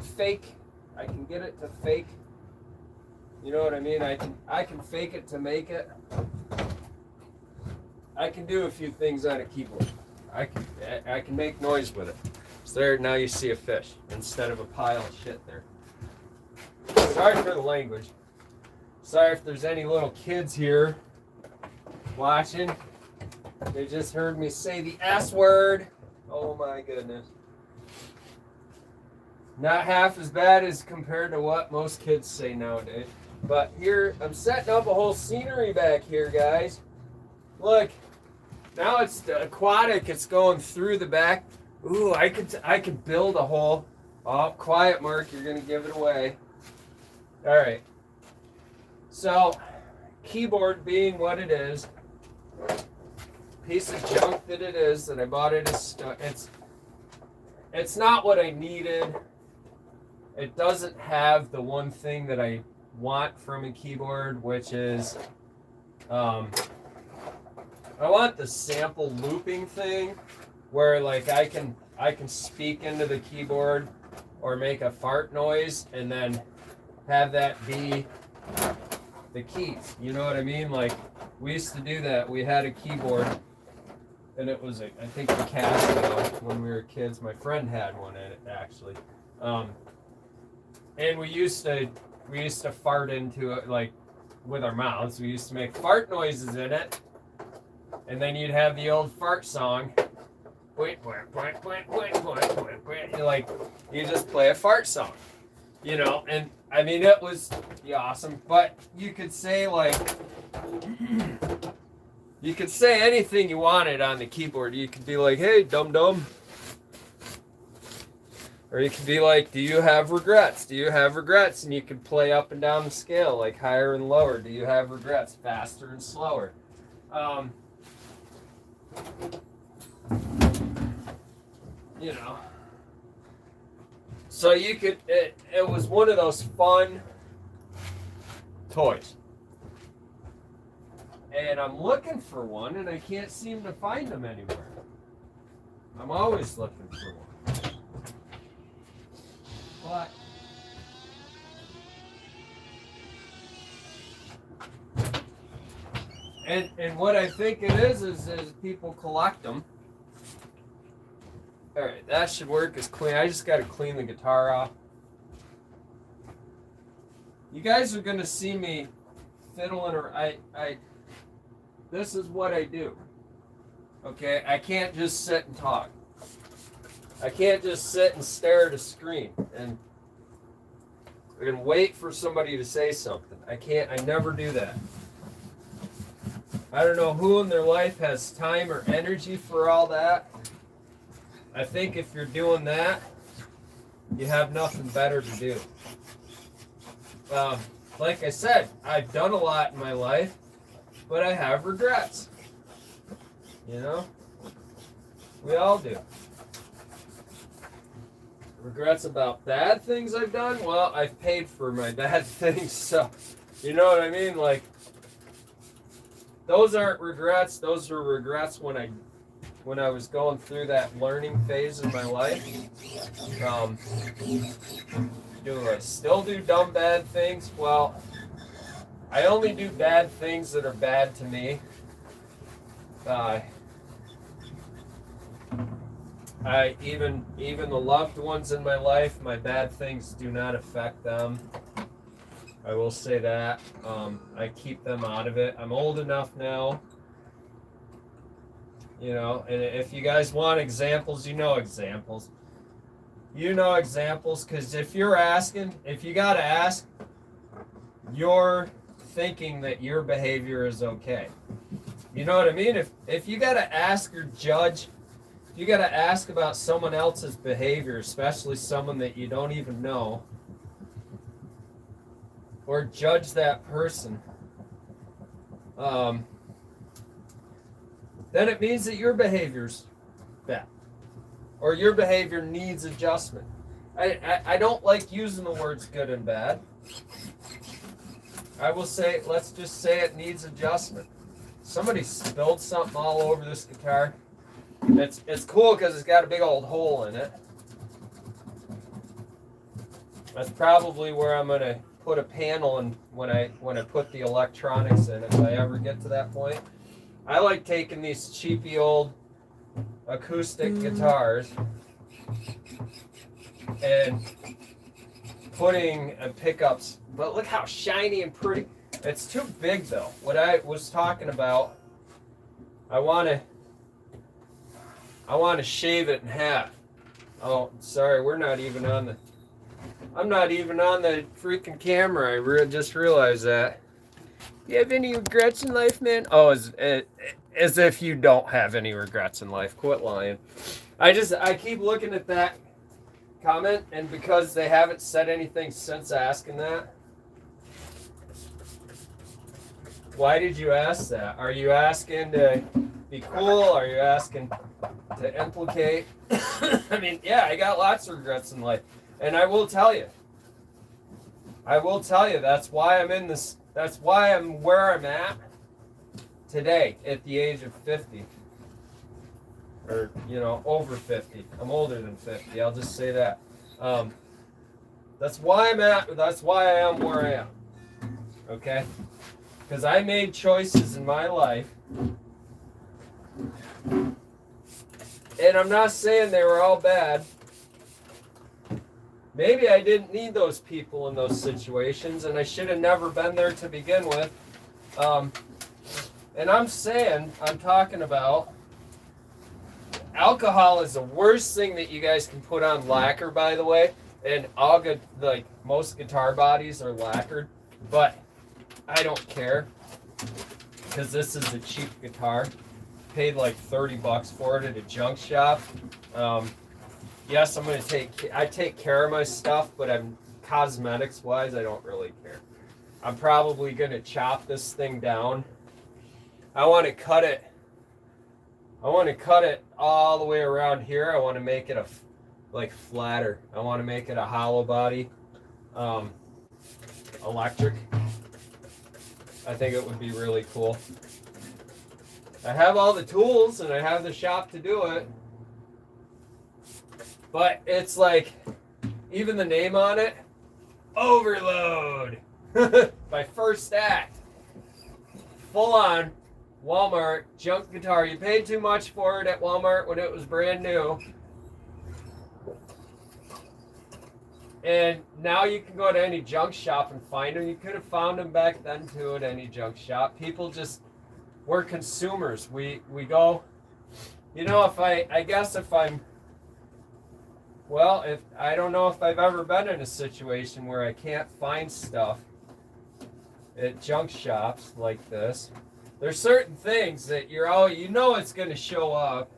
fake. I can get it to fake. You know what I mean? I can fake it to make it. I can do a few things on a keyboard. I can make noise with it. So there, now you see a fish instead of a pile of shit there. Sorry for the language. Sorry if there's any little kids here watching. They just heard me say the S word. Oh my goodness. Not half as bad as compared to what most kids say nowadays. But here, I'm setting up a whole scenery back here, guys. Look, now it's aquatic. It's going through the back. Ooh, I could build a whole. Oh, quiet, Mark. You're gonna give it away. All right. So, keyboard being what it is, piece of junk that it is, that I bought it as it's not what I needed. It doesn't have the one thing that I want from a keyboard, which is I want the sample looping thing where like I can speak into the keyboard or make a fart noise and then have that be the keys. You know what I mean? Like we used to do that. We had a keyboard and it was I think the Casio when we were kids. My friend had one in it actually. And we used to fart into it like with our mouths. We used to make fart noises in it. And then you'd have the old fart song. Like you just play a fart song. You know, and I mean it was awesome. But you could say you could say anything you wanted on the keyboard. You could be like, hey, dum-dum. Or you can be like, do you have regrets? Do you have regrets? And you can play up and down the scale, like higher and lower. Do you have regrets? Faster and slower. You know. So you could, it was one of those fun toys. And I'm looking for one, and I can't seem to find them anywhere. I'm always looking for one. But and what I think it is people collect them. All right, that should work as clean. I just got to clean the guitar off. You guys are gonna see me fiddling, or this is what I do. Okay, I can't just sit and talk. I can't just sit and stare at a screen and wait for somebody to say something. I never do that. I don't know who in their life has time or energy for all that. I think if you're doing that, you have nothing better to do. Like I said, I've done a lot in my life, but I have regrets. You know? We all do. Regrets about bad things I've done? Well, I've paid for my bad things, so you know what I mean? Like, those aren't regrets. Those are regrets when I was going through that learning phase in my life. Do I still do dumb bad things? Well, I only do bad things that are bad to me. Even the loved ones in my life, my bad things do not affect them. I will say that. I keep them out of it. I'm old enough now. You know, and if you guys want examples, you know examples. You know examples, because if you got to ask, you're thinking that your behavior is okay. You know what I mean? If you got to ask or judge, you got to ask about someone else's behavior, especially someone that you don't even know, or judge that person, then it means that your behavior's bad, or your behavior needs adjustment. I don't like using the words good and bad. I will say, let's just say it needs adjustment. Somebody spilled something all over this guitar. It's cool because it's got a big old hole in it. That's probably where I'm gonna put a panel in when I put the electronics in, if I ever get to that point. I like taking these cheapy old acoustic guitars and putting pickups, but look how shiny and pretty. It's too big though. What I was talking about, I want to shave it in half. Oh, sorry, I'm not even on the freaking camera. I just realized that. You have any regrets in life, man? Oh, as if you don't have any regrets in life. Quit lying. I keep looking at that comment, and because they haven't said anything since asking that. Why did you ask that? Are you asking to be cool? Are you asking to implicate? I mean, yeah, I got lots of regrets in life. And I will tell you, that's why I'm where I'm at today at the age of 50. Or, over 50. I'm older than 50, I'll just say that. That's why I am where I am. Okay? Because I made choices in my life. And I'm not saying they were all bad. Maybe I didn't need those people in those situations, and I should have never been there to begin with. And I'm talking about, alcohol is the worst thing that you guys can put on lacquer, by the way. And all good, like most guitar bodies are lacquered, but I don't care because this is a cheap guitar. Paid like $30 for it at a junk shop. yes, I take care of my stuff, but cosmetics wise, I don't really care. I'm probably gonna chop this thing down. I want to cut it all the way around here. I want to make it like flatter. I want to make it a hollow body, electric. I think it would be really cool. I have all the tools and I have the shop to do it. But it's like, even the name on it, Overload by First Act. Full on Walmart junk guitar. You paid too much for it at Walmart when it was brand new. And now you can go to any junk shop and find them. You could have found them back then too at any junk shop. People just, we're consumers. We go, you know, if I don't know if I've ever been in a situation where I can't find stuff at junk shops like this. There's certain things that you know it's going to show up.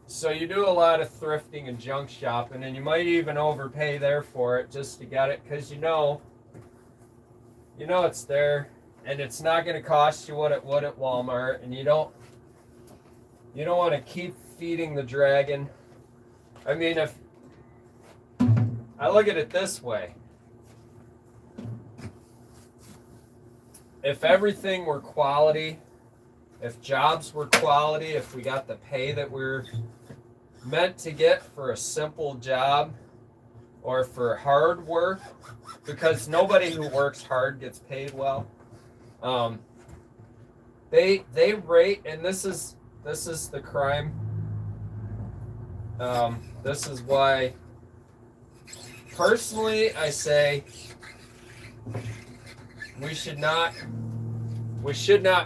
So you do a lot of thrifting and junk shopping, and you might even overpay there for it just to get it, because you know it's there, and it's not going to cost you what it would at Walmart, and you don't want to keep feeding the dragon. I mean, if I look at it this way, if everything were quality, if jobs were quality, if we got the pay that we're meant to get for a simple job or for hard work, because nobody who works hard gets paid well. They rate, and this is the crime. This is why, personally, I say we should not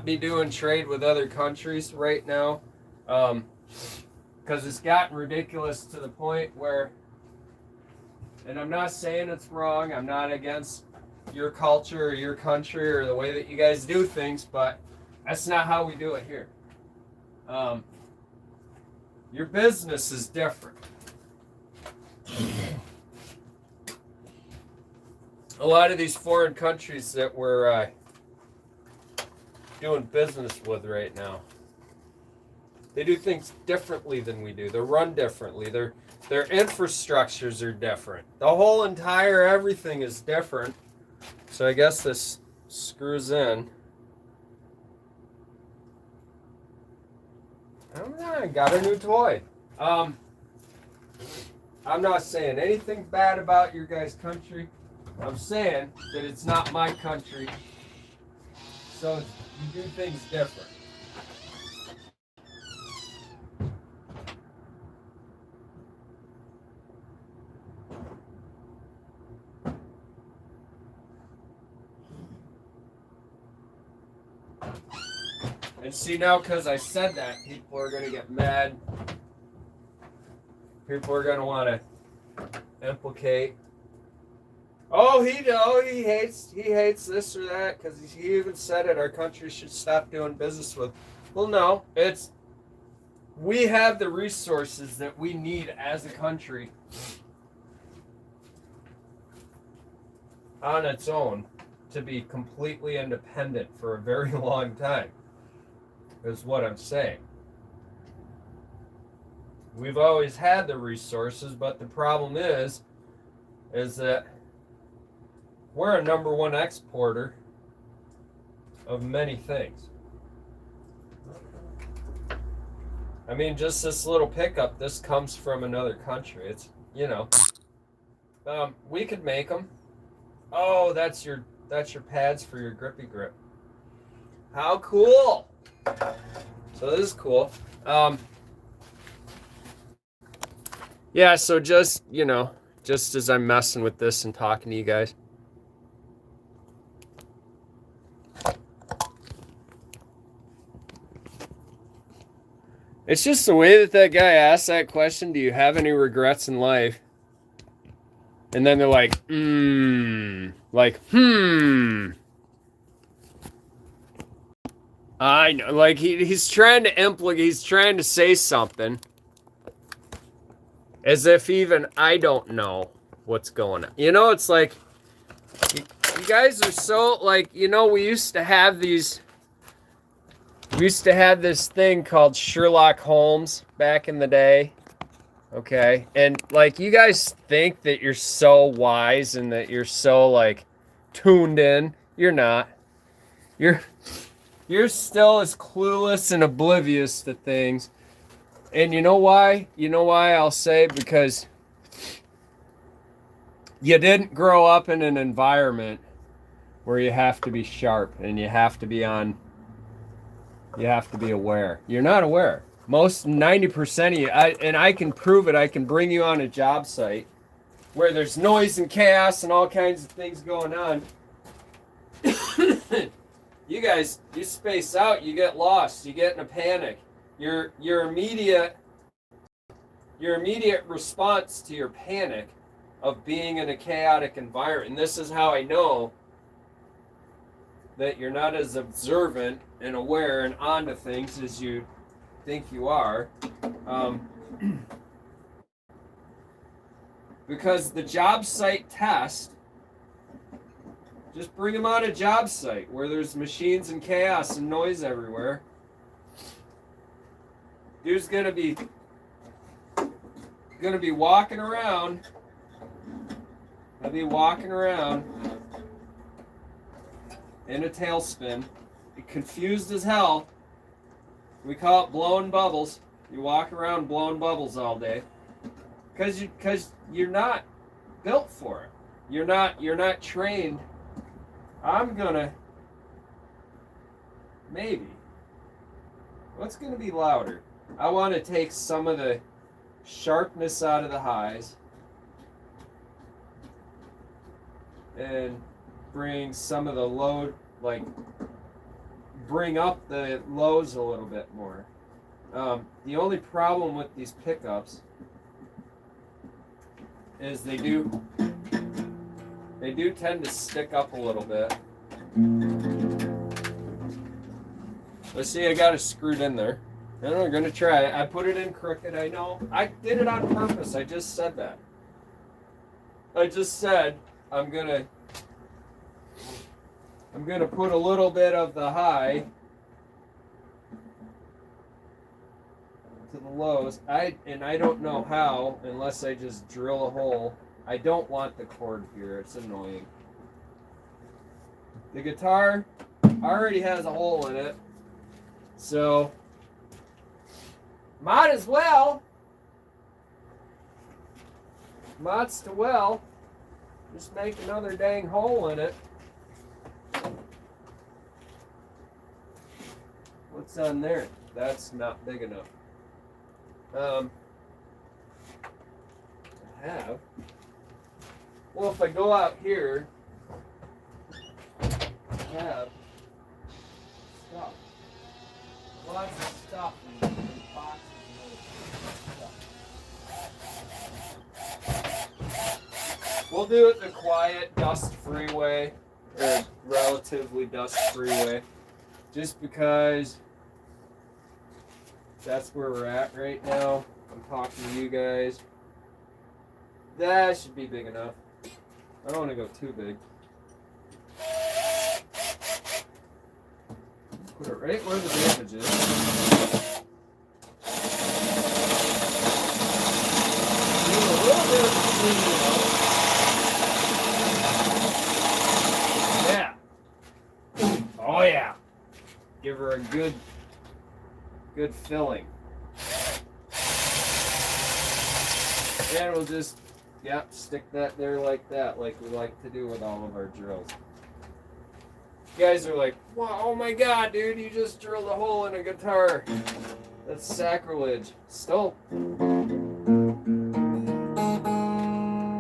be doing trade with other countries right now, because it's gotten ridiculous to the point where, and I'm not saying it's wrong, I'm not against your culture or your country or the way that you guys do things, but that's not how we do it here. Your business is different. A lot of these foreign countries that we're doing business with right now, they do things differently than we do. They're run differently. Their infrastructures are different. The whole entire everything is different. So I guess this screws in. I got a new toy. I'm not saying anything bad about your guys' country. I'm saying that it's not my country. So you do things different. And see, now because I said that, people are going to get mad. People are going to want to implicate. Oh, he hates this or that, because he even said it. Our country should stop doing business with. Well, no, we have the resources that we need as a country on its own to be completely independent for a very long time, is what I'm saying. We've always had the resources, but the problem is that we're a number one exporter of many things. I mean, just this little pickup, this comes from another country. It's, we could make them. Oh, that's your pads for your grippy grip. How cool! So this is cool. Yeah, so just as I'm messing with this and talking to you guys. It's just the way that guy asked that question, do you have any regrets in life? And then they're like, I know, like he's trying to implicate, he's trying to say something. As if even I don't know what's going on. You know, it's like, you guys are so, like, you know, we used to have this thing called Sherlock Holmes back in the day. Okay. And like, you guys think that you're so wise and that you're so like tuned in. You're not. You're still as clueless and oblivious to things. And you know why? You know why I'll say? Because you didn't grow up in an environment where you have to be sharp and you have to be aware. You're not aware. Most 90% of you, and I can prove it, I can bring you on a job site where there's noise and chaos and all kinds of things going on. You guys, you space out, you get lost, you get in a panic. Your immediate response to your panic of being in a chaotic environment, and this is how I know that you're not as observant and aware and onto things as you think you are, because the job site test, just bring them on a job site where there's machines and chaos and noise everywhere. Dude's gonna be walking around. He'll be walking around in a tailspin, confused as hell. We call it blowing bubbles. You walk around blowing bubbles all day, because you're not built for it. You're not trained. I'm gonna maybe. What's gonna be louder? I want to take some of the sharpness out of the highs and bring some of the low, like bring up the lows a little bit more. The only problem with these pickups is they do tend to stick up a little bit. Let's see, I got it screwed in there. And I'm gonna try it. I put it in crooked, I know. I did it on purpose. I just said that. I just said I'm gonna put a little bit of the high to the lows. I don't know how unless I just drill a hole. I don't want the cord here. It's annoying. The guitar already has a hole in it, so might as well just make another dang hole in it. What's on there? That's not big enough. I have. Well, if I go out here, I have stuff. Lots of stuff in boxes. We'll do it the quiet, dust-free way, or relatively dust-free way, just because that's where we're at right now. I'm talking to you guys. That should be big enough. I don't want to go too big. Put it right where the damage is. Do a little bit of cleaning up. Yeah. Oh yeah. Give her a good filling. And we'll just, stick that there like that, like we like to do with all of our drills. You guys are like, wow, oh my god, dude, you just drilled a hole in a guitar. That's sacrilege. Still.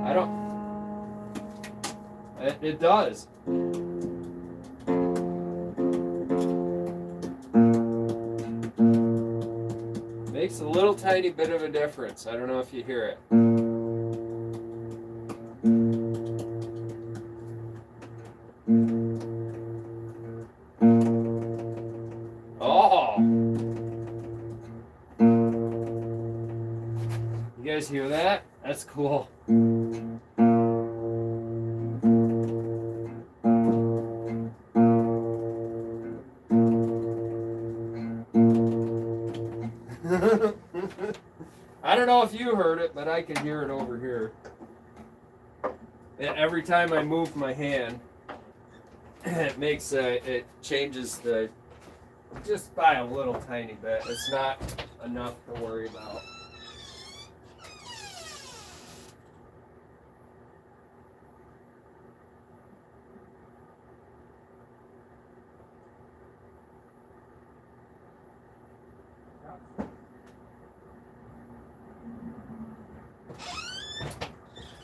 I don't. It does. Makes a little tiny bit of a difference. I don't know if you hear it. guys hear that? That's cool. I don't know if you heard it, but I can hear it over here. Every time I move my hand, it changes the, just by a little tiny bit. It's not enough to worry about.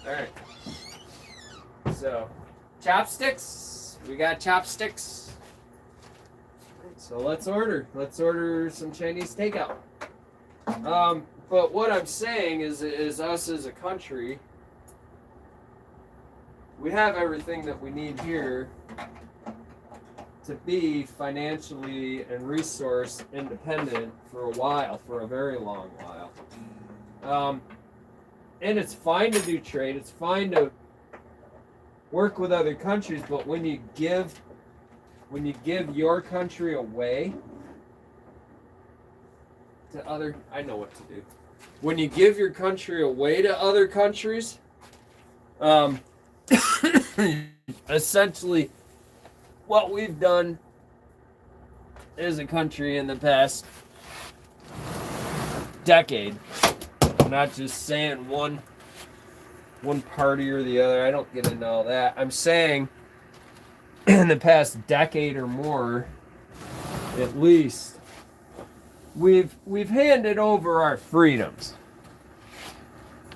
Alright. So, chopsticks. We got chopsticks. So let's order. Let's order some Chinese takeout. But what I'm saying is us as a country, we have everything that we need here to be financially and resource independent for a while, for a very long while. And it's fine to do trade. It's fine to work with other countries, but when you give your country away to other, I know what to do. When you give your country away to other countries, essentially what we've done as a country in the past decade, I'm not just saying one party or the other, I don't get into all that. I'm saying in the past decade or more, at least, we've handed over our freedoms.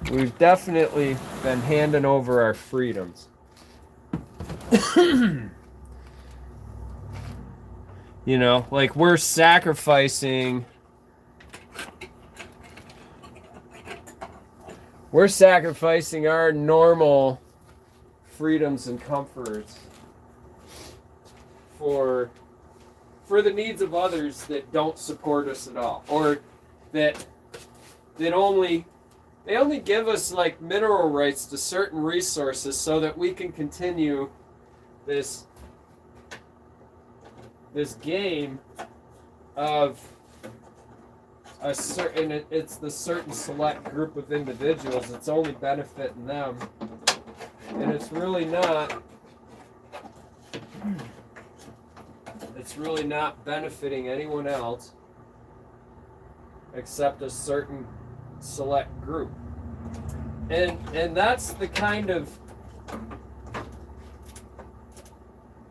We've definitely been handing over our freedoms. You know, like we're sacrificing our normal freedoms and comforts for the needs of others that don't support us at all, or that only give us like mineral rights to certain resources so that we can continue this game of a certain, it's the certain select group of individuals that's only benefiting them, and it's really not benefiting anyone else except a certain select group. And that's the kind of,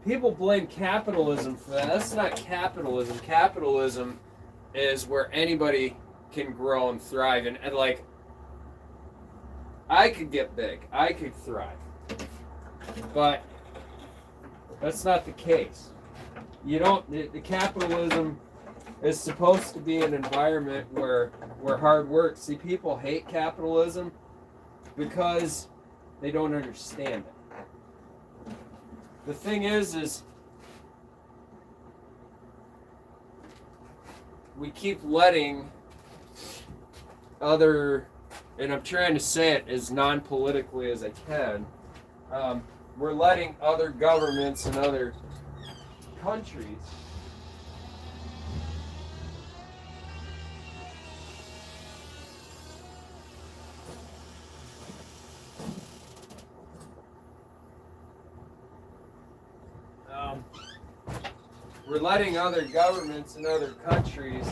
people blame capitalism for that. That's not capitalism. Capitalism is where anybody can grow and thrive. And like, I could get big. I could thrive. But that's not the case. You don't, the capitalism is supposed to be an environment where hard work. See, people hate capitalism because they don't understand it. The thing is we keep letting other, and I'm trying to say it as non-politically as I can, we're letting other governments and other countries and other countries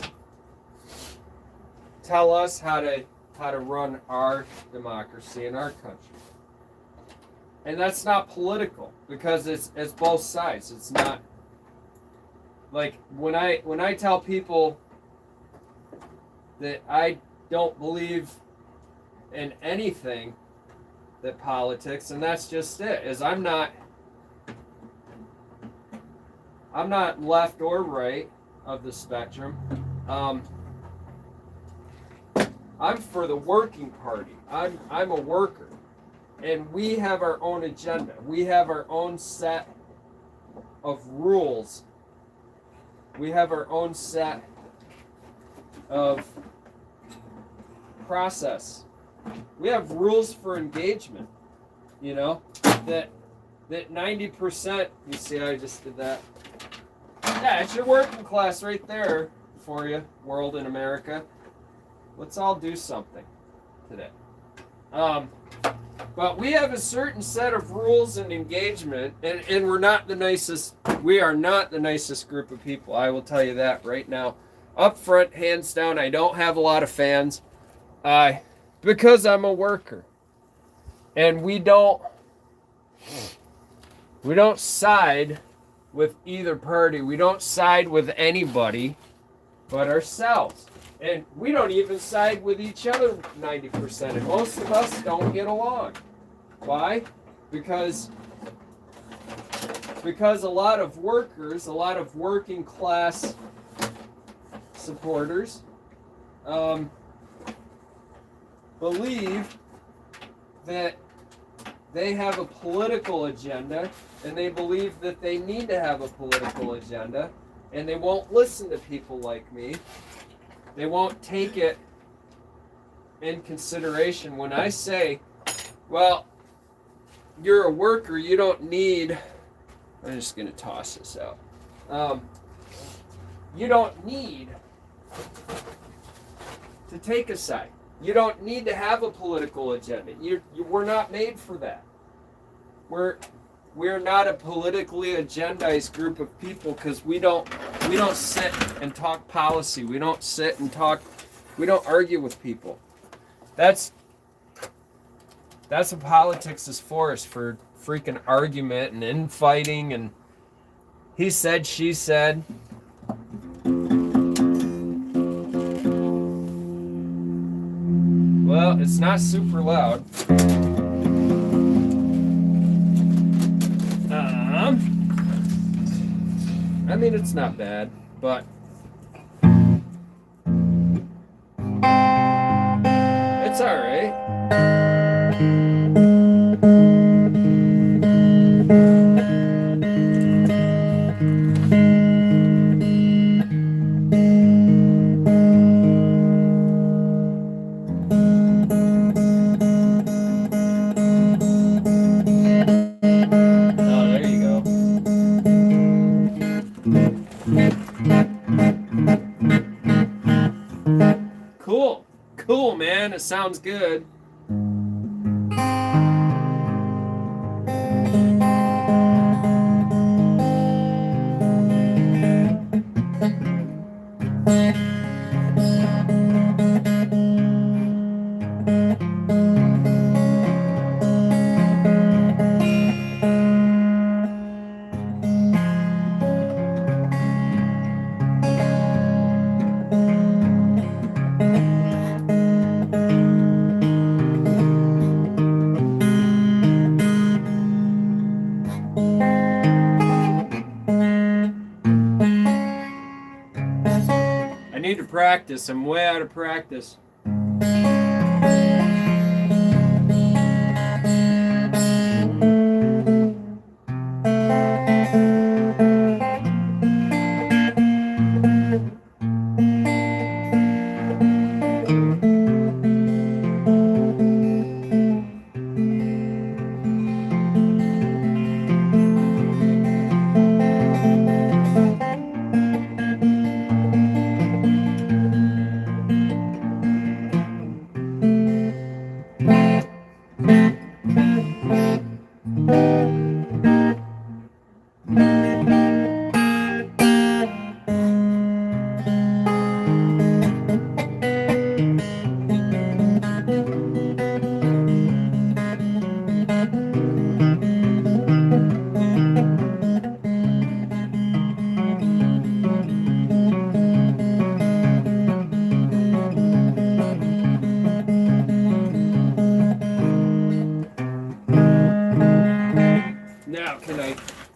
tell us how to run our democracy in our country. And that's not political, because it's both sides. It's not like when I tell people that I don't believe in anything that politics, and that's just it, is I'm not left or right of the spectrum. I'm for the working party. I'm a worker. And we have our own agenda. We have our own set of rules. We have our own set of process we have rules for engagement, you know, that 90%, you see how I just did that? Yeah, it's your working class right there for you, world in America. Let's all do something today. But we have a certain set of rules and engagement, and we're not the nicest, we are not the nicest group of people. I will tell you that right now. Up front, hands down, I don't have a lot of fans. Because I'm a worker. And we don't side with either party. We don't side with anybody but ourselves. And we don't even side with each other 90%. And most of us don't get along. Why? Because a lot of workers, a lot of working class supporters believe that they have a political agenda, and they believe that they need to have a political agenda, and they won't listen to people like me. They won't take it in consideration when I say, well, you're a worker, you don't need, I'm just going to toss this out. You don't need to take a side. You don't need to have a political agenda. We're not made for that. We're not a politically agendized group of people because we don't sit and talk policy. We don't sit and talk. We don't argue with people. That's what politics is for. Is for freaking argument and infighting and he said, she said. Well, it's not super loud. I mean, it's not bad, but it's all right. Cool, man. It sounds good. I need to practice. I'm way out of practice.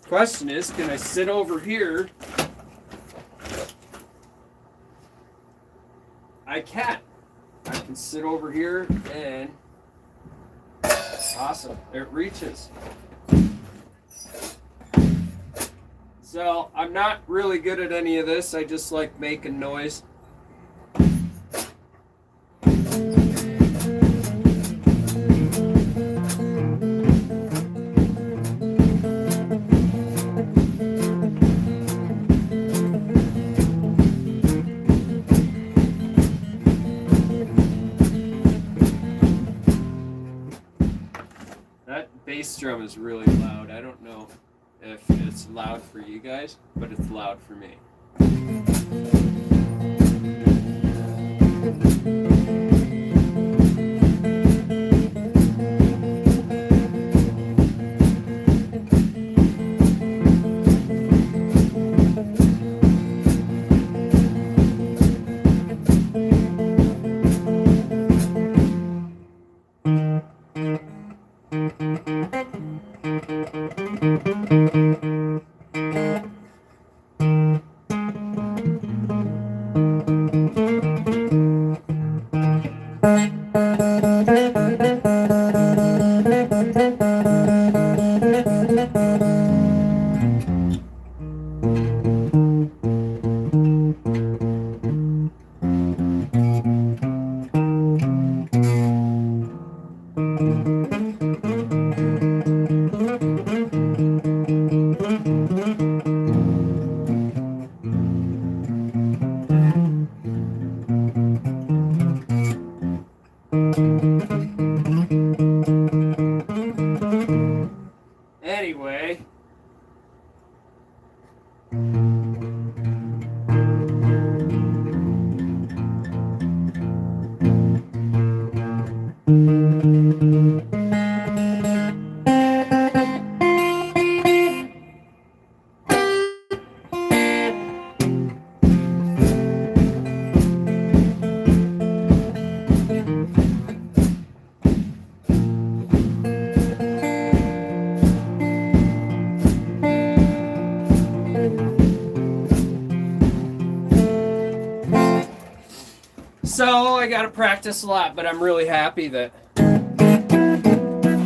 Question is, can I sit over here? I can sit over here and awesome, it reaches. So I'm not really good at any of this. I just like making noise. bass drum is really loud. I don't know if it's loud for you guys, but it's loud for me. Anyway, so I gotta practice a lot, but I'm really happy that,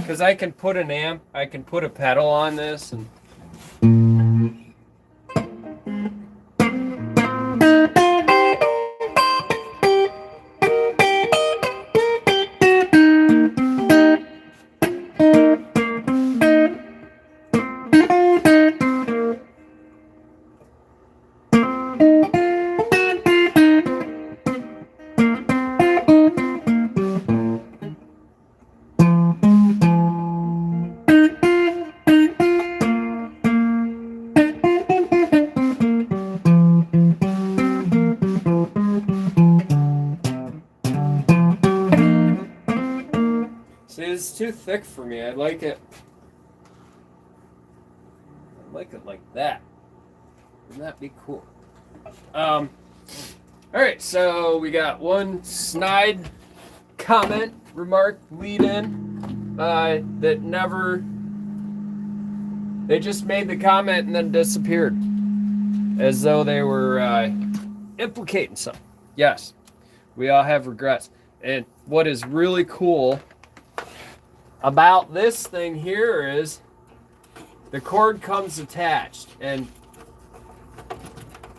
because I can put an amp, I can put a pedal on this, and see, it's too thick for me. I like it like that. Wouldn't that be cool? All right, so we got one snide comment, remark, lead in, that never, they just made the comment and then disappeared as though they were implicating something. Yes, we all have regrets. And what is really cool about this thing here is the cord comes attached, and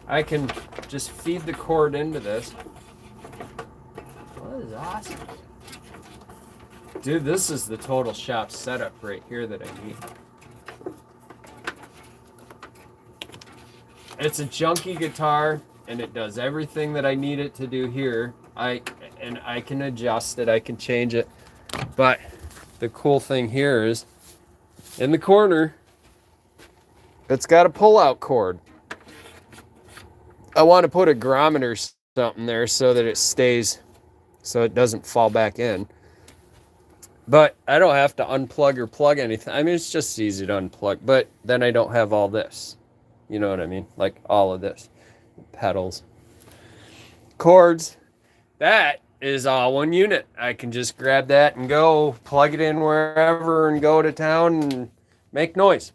I can just feed the cord into this. Well, this is awesome. Dude, this is the total shop setup right here that I need. It's a junky guitar, and it does everything that I need it to do here. I can adjust it, I can change it. But the cool thing here is, in the corner, it's got a pull-out cord. I want to put a grommet or something there so that it stays, so it doesn't fall back in. But I don't have to unplug or plug anything. I mean, it's just easy to unplug, but then I don't have all this. You know what I mean? Like all of this. Pedals. Cords. That is all one unit. I can just grab that and go plug it in wherever and go to town and make noise.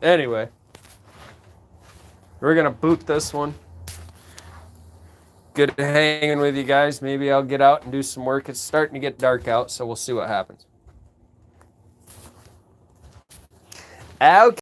Anyway, we're gonna boot this one. Good hanging with you guys. Maybe I'll get out and do some work. It's starting to get dark out, so we'll see what happens. Okay.